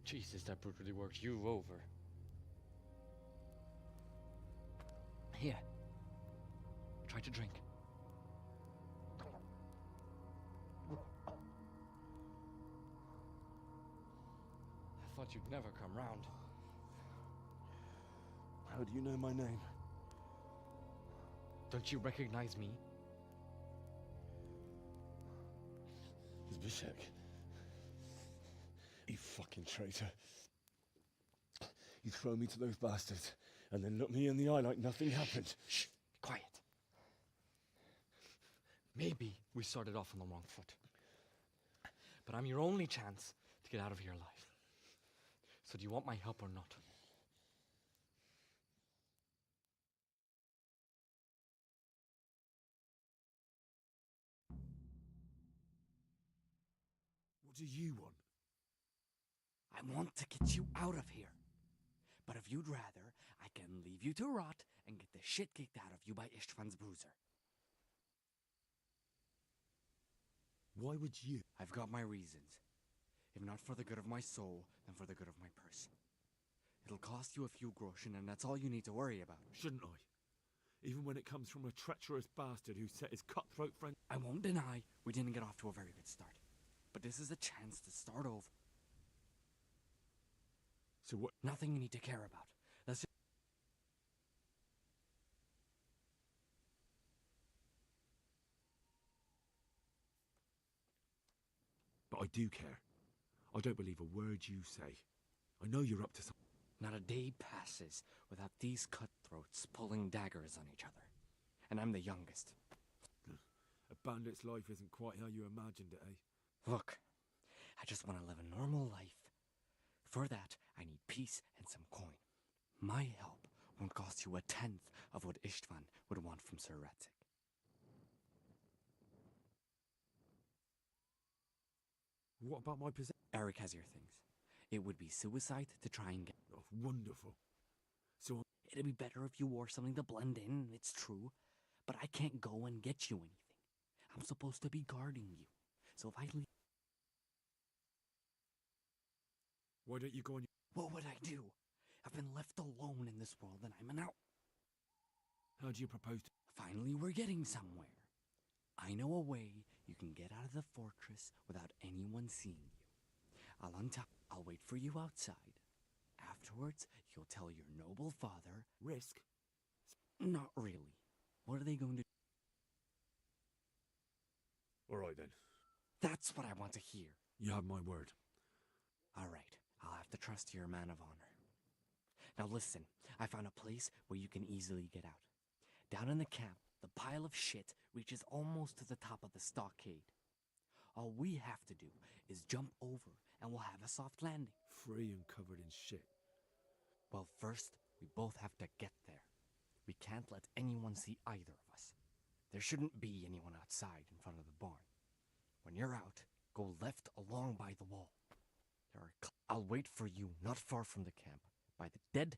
Jesus, that brutally worked you over. Here. Try to drink. I thought you'd never come round. How do you know my name? Don't you recognize me? Zbyszek. You fucking traitor. You throw me to those bastards and then look me in the eye like nothing happened. Shh, quiet. Maybe we started off on the wrong foot. But I'm your only chance to get out of here alive. So do you want my help or not? What do you want? I want to get you out of here. But if you'd rather, I can leave you to rot and get the shit kicked out of you by Ishtvan's bruiser. Why would you? I've got my reasons. If not for the good of my soul, then for the good of my purse. It'll cost you a few groschen, and that's all you need to worry about. Shouldn't I? Even when it comes from a treacherous bastard who set his cutthroat friend... I won't deny we didn't get off to a very good start. But this is a chance to start over. So what? Nothing you need to care about. Let's just... But I do care. I don't believe a word you say. I know you're up to something. Not a day passes without these cutthroats pulling daggers on each other. And I'm the youngest. A bandit's life isn't quite how you imagined it, eh? Look, I just want to live a normal life. For that, I need peace and some coin. My help won't cost you a tenth of what Ishtvan would want from Sir Radzig. What about my possession? Eric has your things. It would be suicide to try and get... Oh, wonderful. So it'd be better if you wore something to blend in, it's true. But I can't go and get you anything. I'm supposed to be guarding you. So if I leave... Why don't you go on... What would I do? I've been left alone in this world and I'm an out... How do you propose to... Finally, we're getting somewhere. I know a way you can get out of the fortress without anyone seeing you. I'll wait for you outside. After afterwards, you'll tell your noble father... Risk? Not really. What are they going to... All right, then. That's what I want to hear. You have my word. All right, I'll have to trust you're a man of honor. Now listen, I found a place where you can easily get out. Down in the camp, the pile of shit reaches almost to the top of the stockade. All we have to do is jump over and we'll have a soft landing. Free and covered in shit. Well, first, we both have to get there. We can't let anyone see either of us. There shouldn't be anyone outside in front of the barn. When you're out, go left along by the wall. I'll wait for you not far from the camp, by the dead...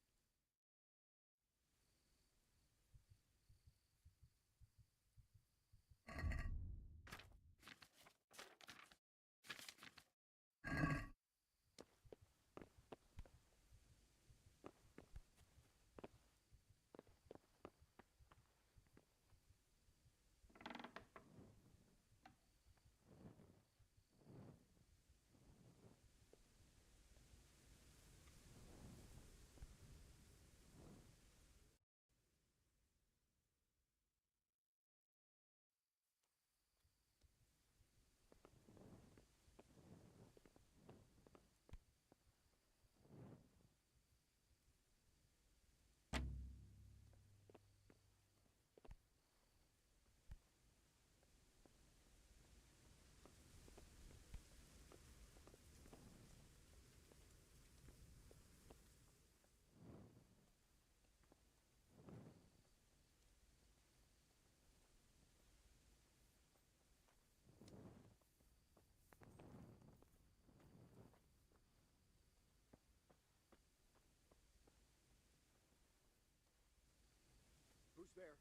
Who's there?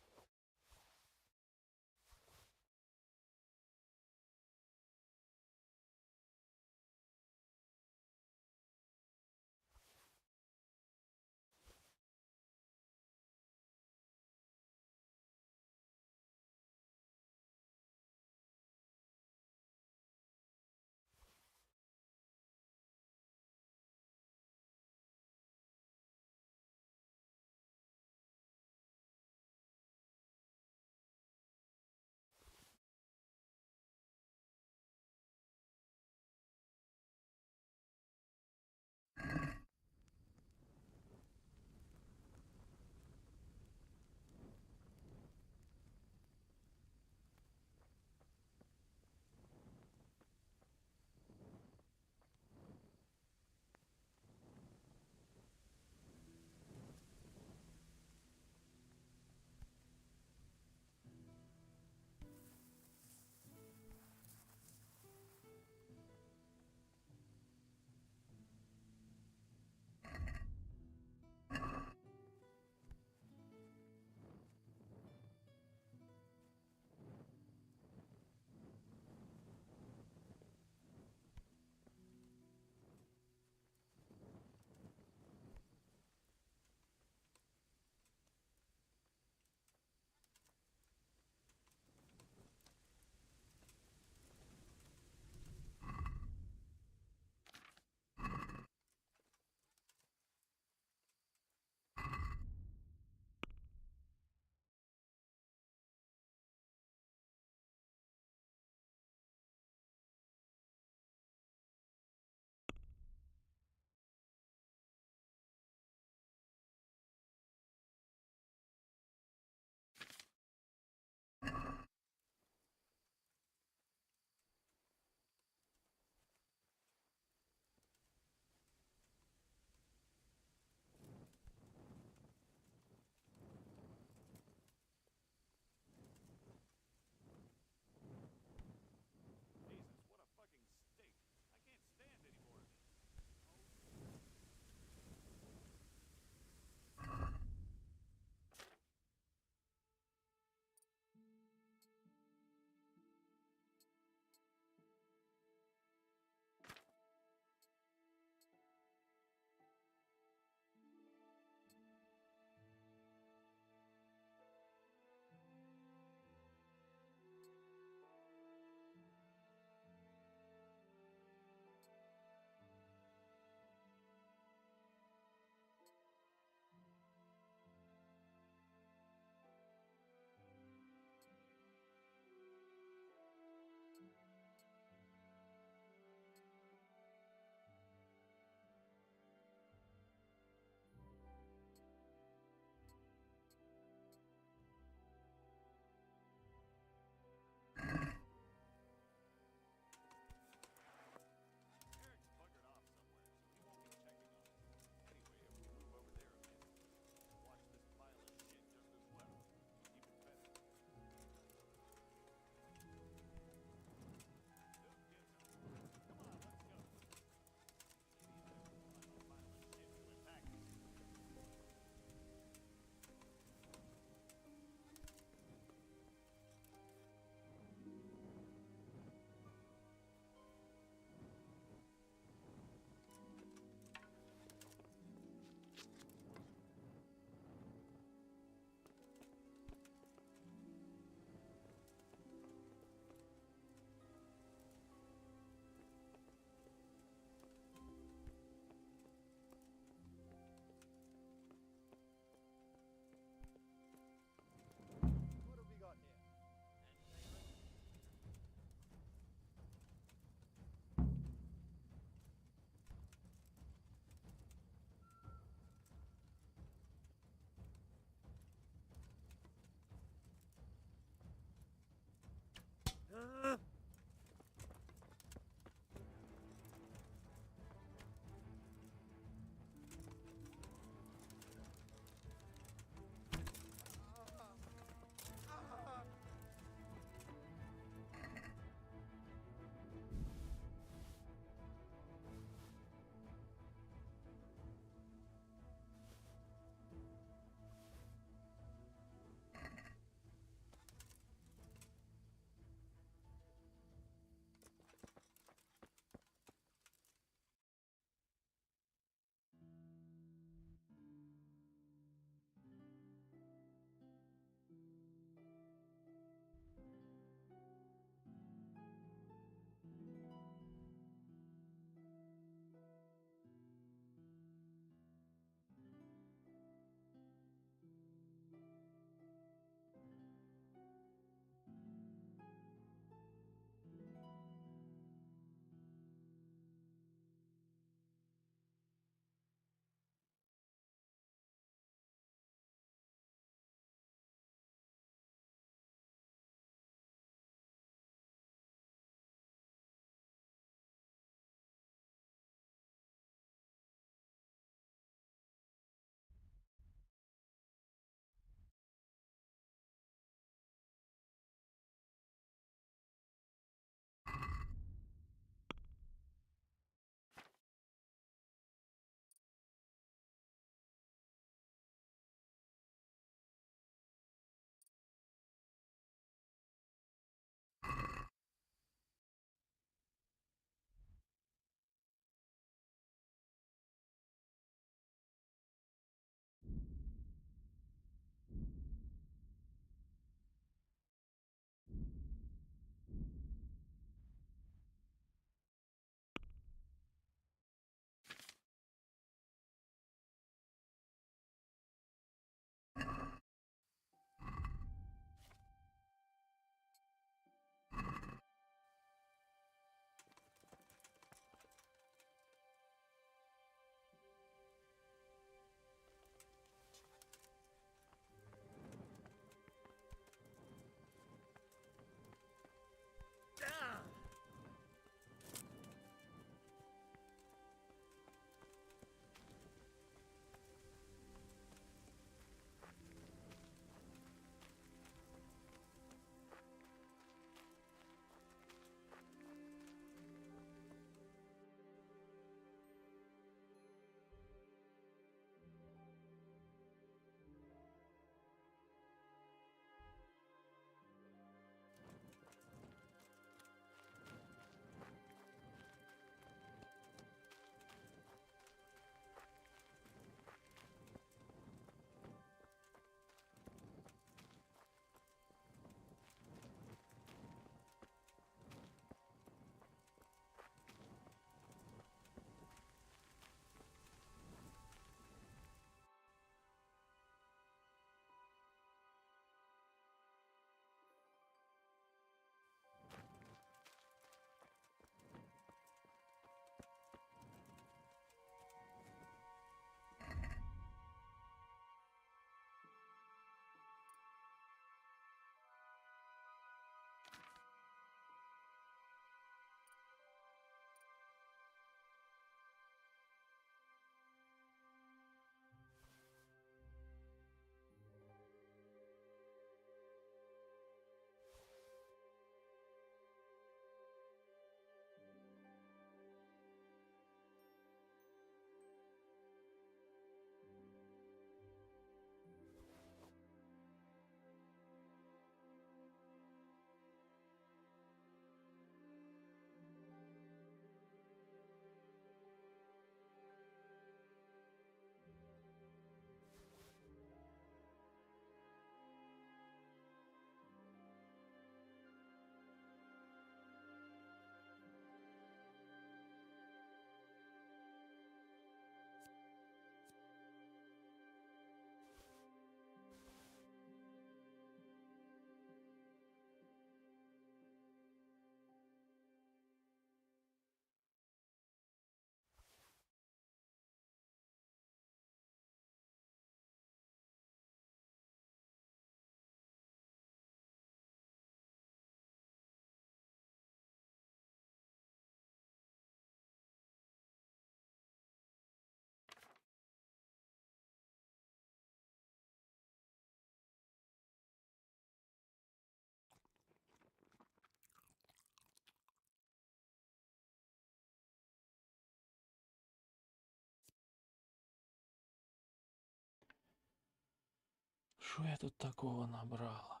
Что я тут такого набрал?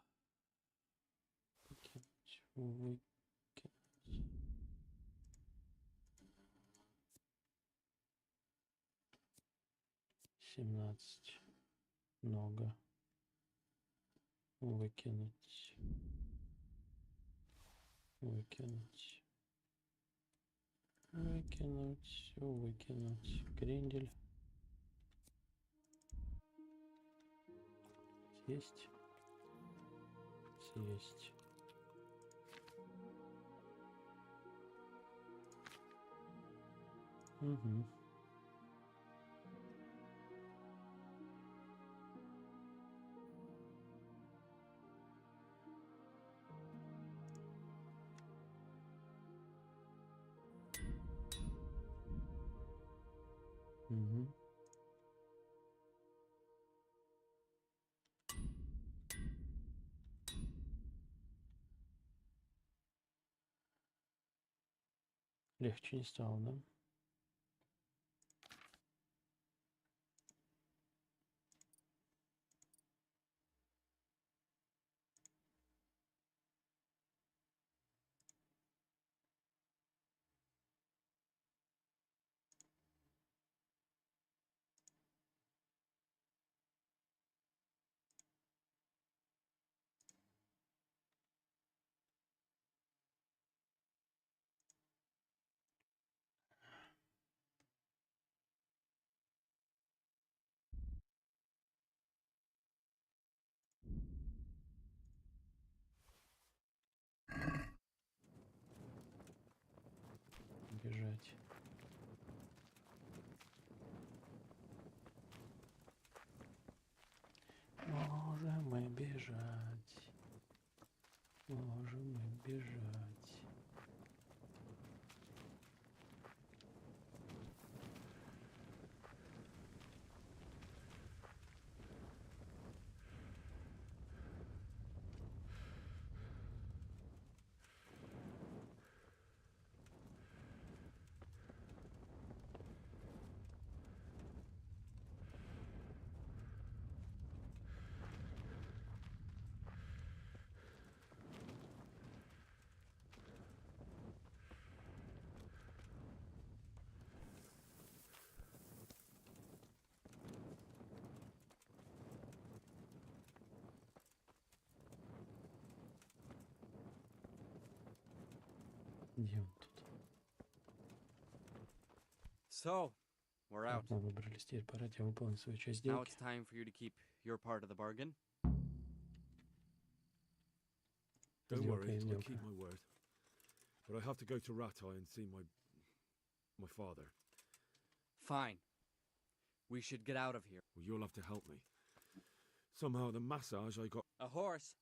Выкинуть. 17. Много. Выкинуть. Выкинуть. Выкинуть. Все выкинуть. Крендель. Съесть. Съесть. Угу. Угу. Легче не стало, да? Бежать. Можем мы бежать. Можем мы бежать. Где он тут? So, we're out. Мы выбрались, теперь пора тебе выполнить свою часть Now сделки. it's time for you to keep your part of the bargain. Don't Сделка worry, есть I сделка. keep my word. But I have to go to Ratai and see my father. Fine. We should get out of here. Well, you'll have to help me. Somehow the massage I got... A horse?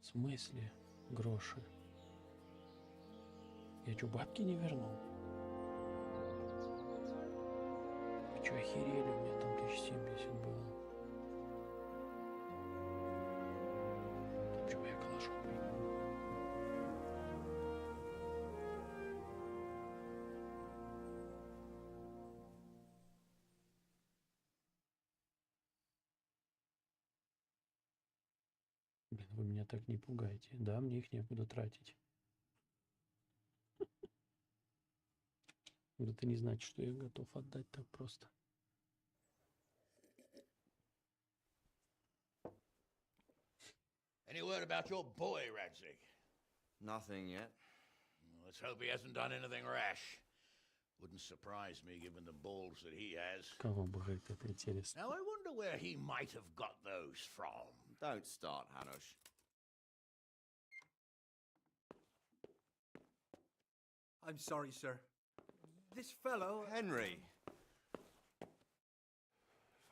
В смысле? Гроши. Я чё, бабки не вернул? Вы чё, охерели? У меня там 1070 было. Чё, я калашом приехал? Блин, вы меня так не пугаете. Да, мне их некуда тратить. Но это не значит, что я готов отдать так просто. Any word about your boy, Radzig? Nothing yet. Let's hope he hasn't done anything rash. Wouldn't surprise me given the balls that he has. Кого бы это интересно? Now I wonder where he might have got those from. Don't start, Hanush. I'm sorry, sir. This fellow... Henry!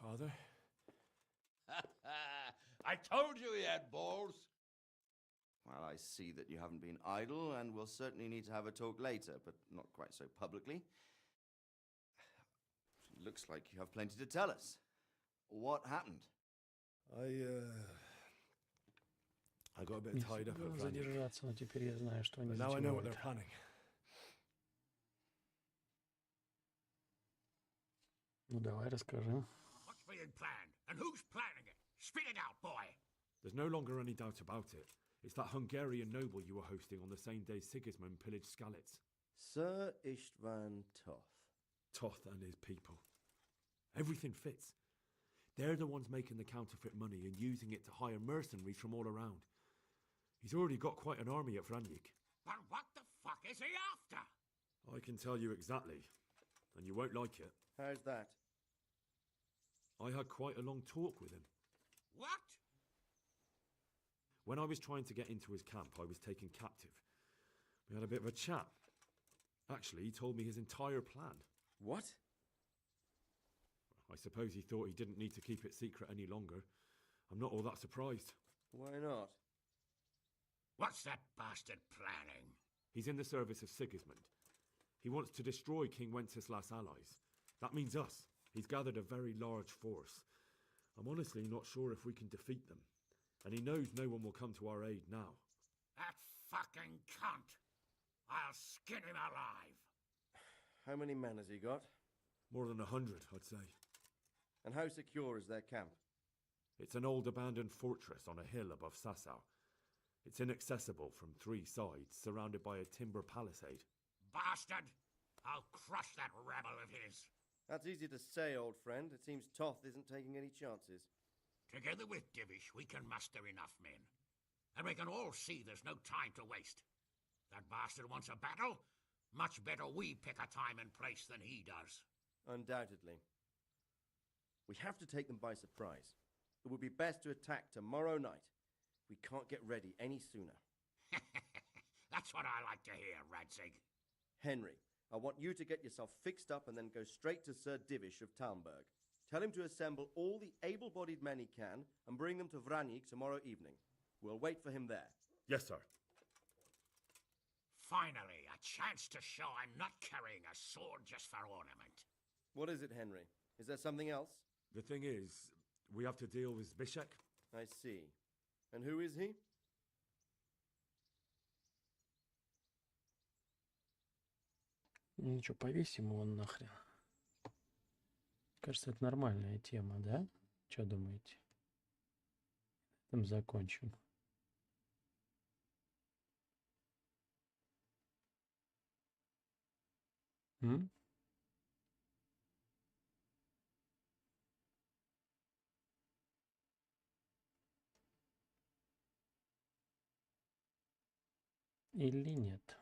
Father? I told you he had balls. Well, I see that you haven't been idle, and we'll certainly need to have a talk later, but not quite so publicly. Looks like you have plenty to tell us. What happened? I got a bit Не tied up хотел at задержаться, но теперь я знаю, что они But now I know what they're затевают. planning. Ну давай расскажи. What's being planned? And who's planning it? Spit it out, boy. There's no longer any doubt about it. It's that Hungarian noble you were hosting on the same day Sigismund pillaged Skalitz. Sir Istvan Toth. Toth and his people. Everything fits. They're the ones making the counterfeit money and using it to hire mercenaries from all around. He's already got quite an army at Vranyik. But what the fuck is he after? I can tell you exactly, and you won't like it. How's that? I had quite a long talk with him. What? When I was trying to get into his camp, I was taken captive. We had a bit of a chat. Actually, he told me his entire plan. What? I suppose he thought he didn't need to keep it secret any longer. I'm not all that surprised. Why not? What's that bastard planning? He's in the service of Sigismund. He wants to destroy King Wenceslas' allies. That means us. He's gathered a very large force. I'm honestly not sure if we can defeat them. And he knows no one will come to our aid now. That fucking cunt! I'll skin him alive! How many men has he got? More than 100, I'd say. And how secure is their camp? It's an old abandoned fortress on a hill above Sasau. It's inaccessible from 3 sides, surrounded by a timber palisade. Bastard! I'll crush that rebel of his! That's easy to say, old friend. It seems Toth isn't taking any chances. Together with Divish, we can muster enough men. And we can all see there's no time to waste. That bastard wants a battle? Much better we pick a time and place than he does. Undoubtedly. We have to take them by surprise. It would be best to attack tomorrow night. We can't get ready any sooner. That's what I like to hear, Radzig. Henry, I want you to get yourself fixed up and then go straight to Sir Divish of Talmberg. Tell him to assemble all the able-bodied men he can and bring them to Vranyik tomorrow evening. We'll wait for him there. Yes, sir. Finally, a chance to show I'm not carrying a sword just for ornament. What is it, Henry? Is there something else? The thing is, we have to deal with Zbyszek. I see. And who is he? Ну что, повесим его нахрен. Кажется, это нормальная тема, да? Что думаете? Там закончим. М? Или нет?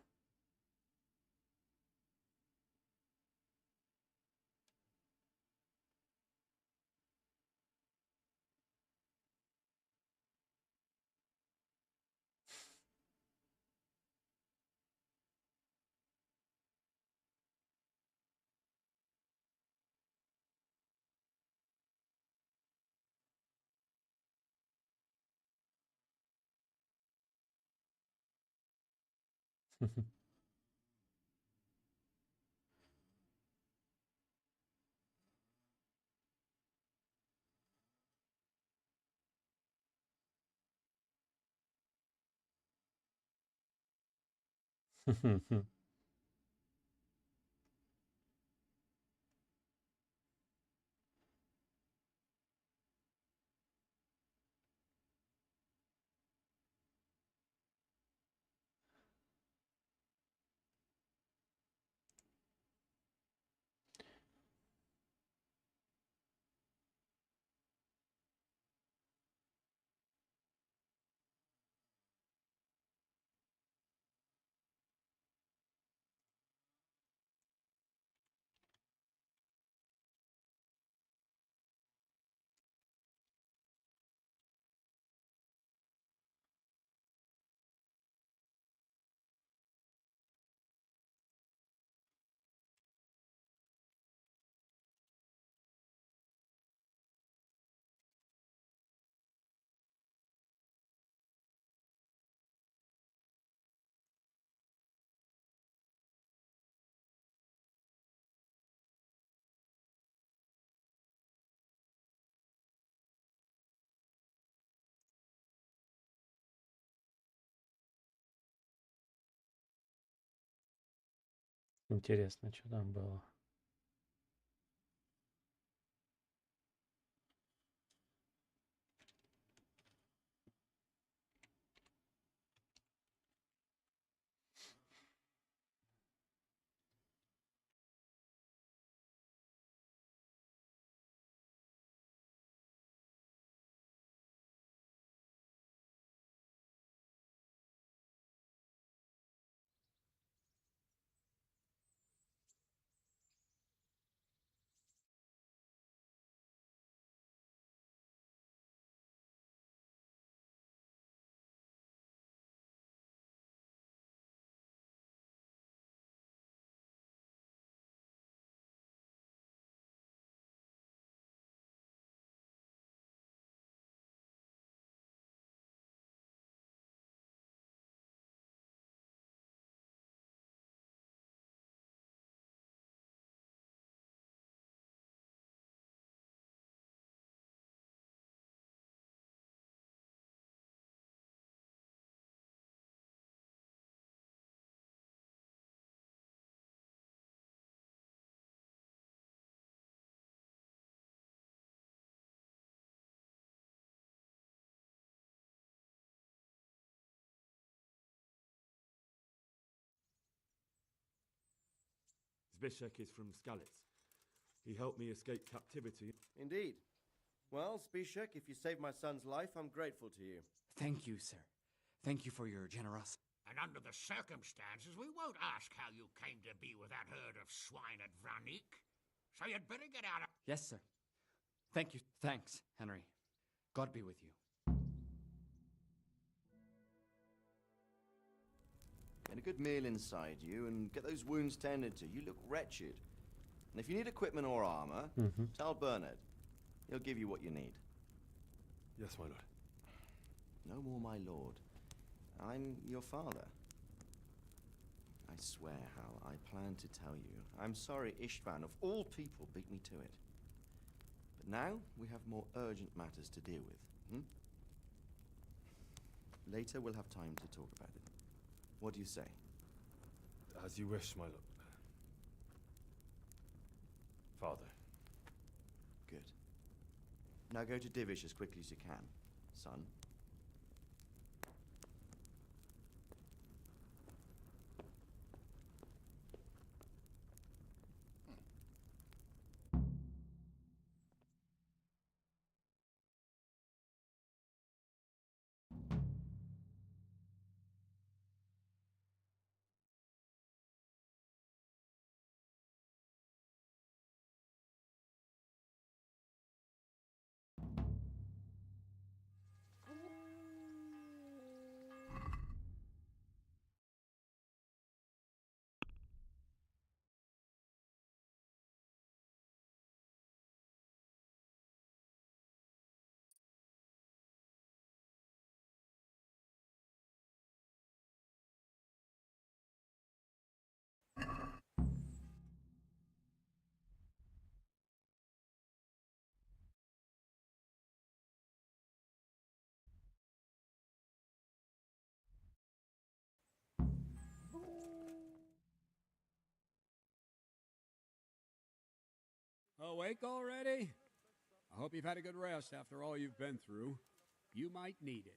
Интересно, что там было. Zbyszek is from Skalitz. He helped me escape captivity. Indeed. Well, Zbyszek, if you saved my son's life, I'm grateful to you. Thank you, sir. Thank you for your generosity. And under the circumstances, we won't ask how you came to be with that herd of swine at Vranik. So you'd better get out of... Yes, sir. Thank you. Thanks, Henry. God be with you. Get a good meal inside you and get those wounds tended to. You look wretched. And if you need equipment or armor, tell Bernard. He'll give you what you need. Yes, my lord. No more, my lord. I'm your father. I swear, Hal, I plan to tell you. I'm sorry Istvan, of all people, beat me to it. But now we have more urgent matters to deal with. Later we'll have time to talk about it. What do you say? As you wish, my lord. Father. Good. Now go to Divish as quickly as you can, son. Awake already? I hope you've had a good rest after all you've been through. You might need it.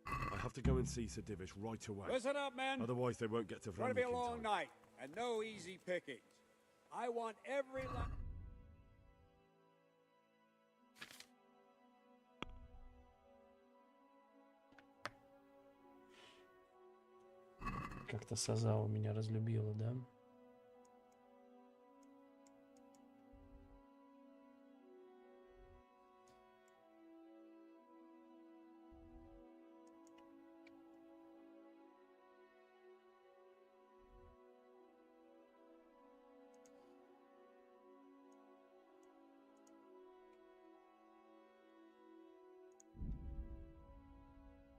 I have to go and see Sir Divish right away. Listen up, men. Otherwise they won't get to It's going to be a Vranik in long time. night, and no easy pickings. I want every... Как-то Сазао меня разлюбила, да?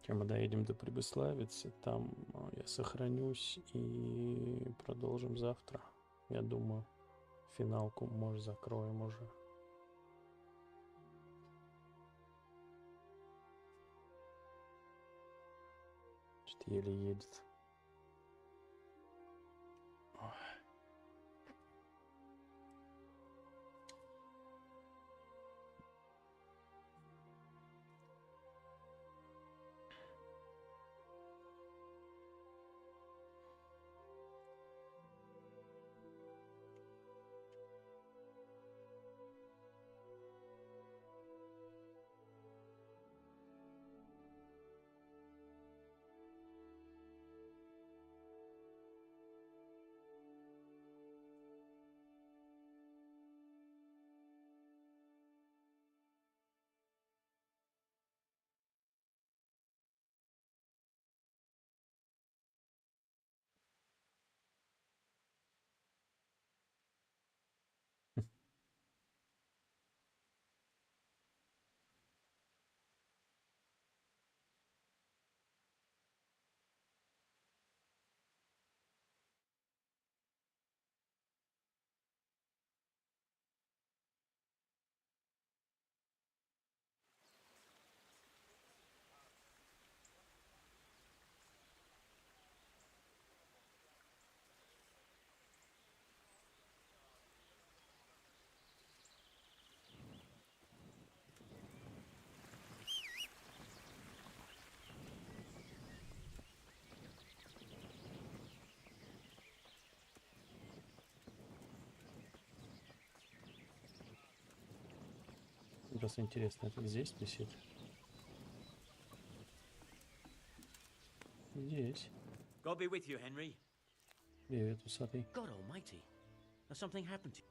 Мы доедем до Прибыславицы, там я сохранюсь и продолжим завтра. Я думаю, финалку, может, закроем уже. Что-то еле едет. Просто интересно, это здесь висит? Здесь. God be with you, Henry. Привет, усатый. God almighty. Has something happened to you?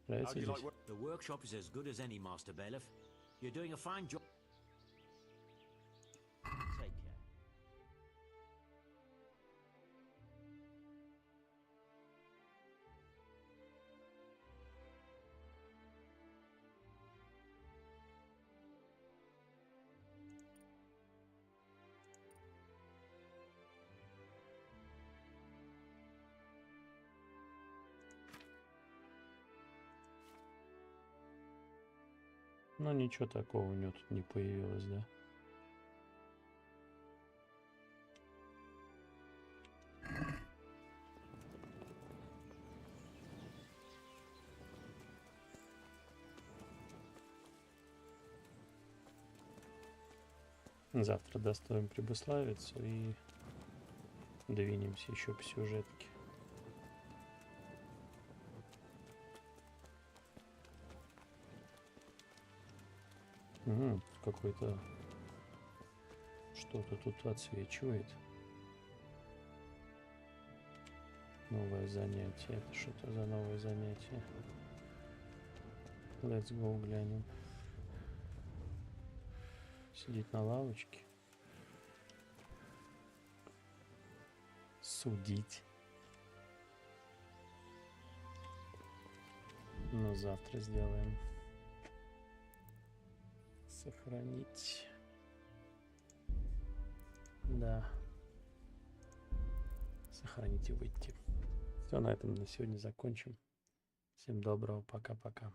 Нравится здесь? The workshop is as good as any, Master Bailiff. You're doing a fine job. Take care. Ну ничего такого у него тут не появилось, да? Завтра доставим Прибыславицу и двинемся еще по сюжетке. Какой-то что-то тут отсвечивает. Новое занятие. Это что-то за новое занятие? Let's go, глянем. Сидеть на лавочке. Судить. Но завтра сделаем. Сохранить. Да. Сохранить и выйти. Все, на этом на сегодня закончим. Всем доброго. Пока-пока.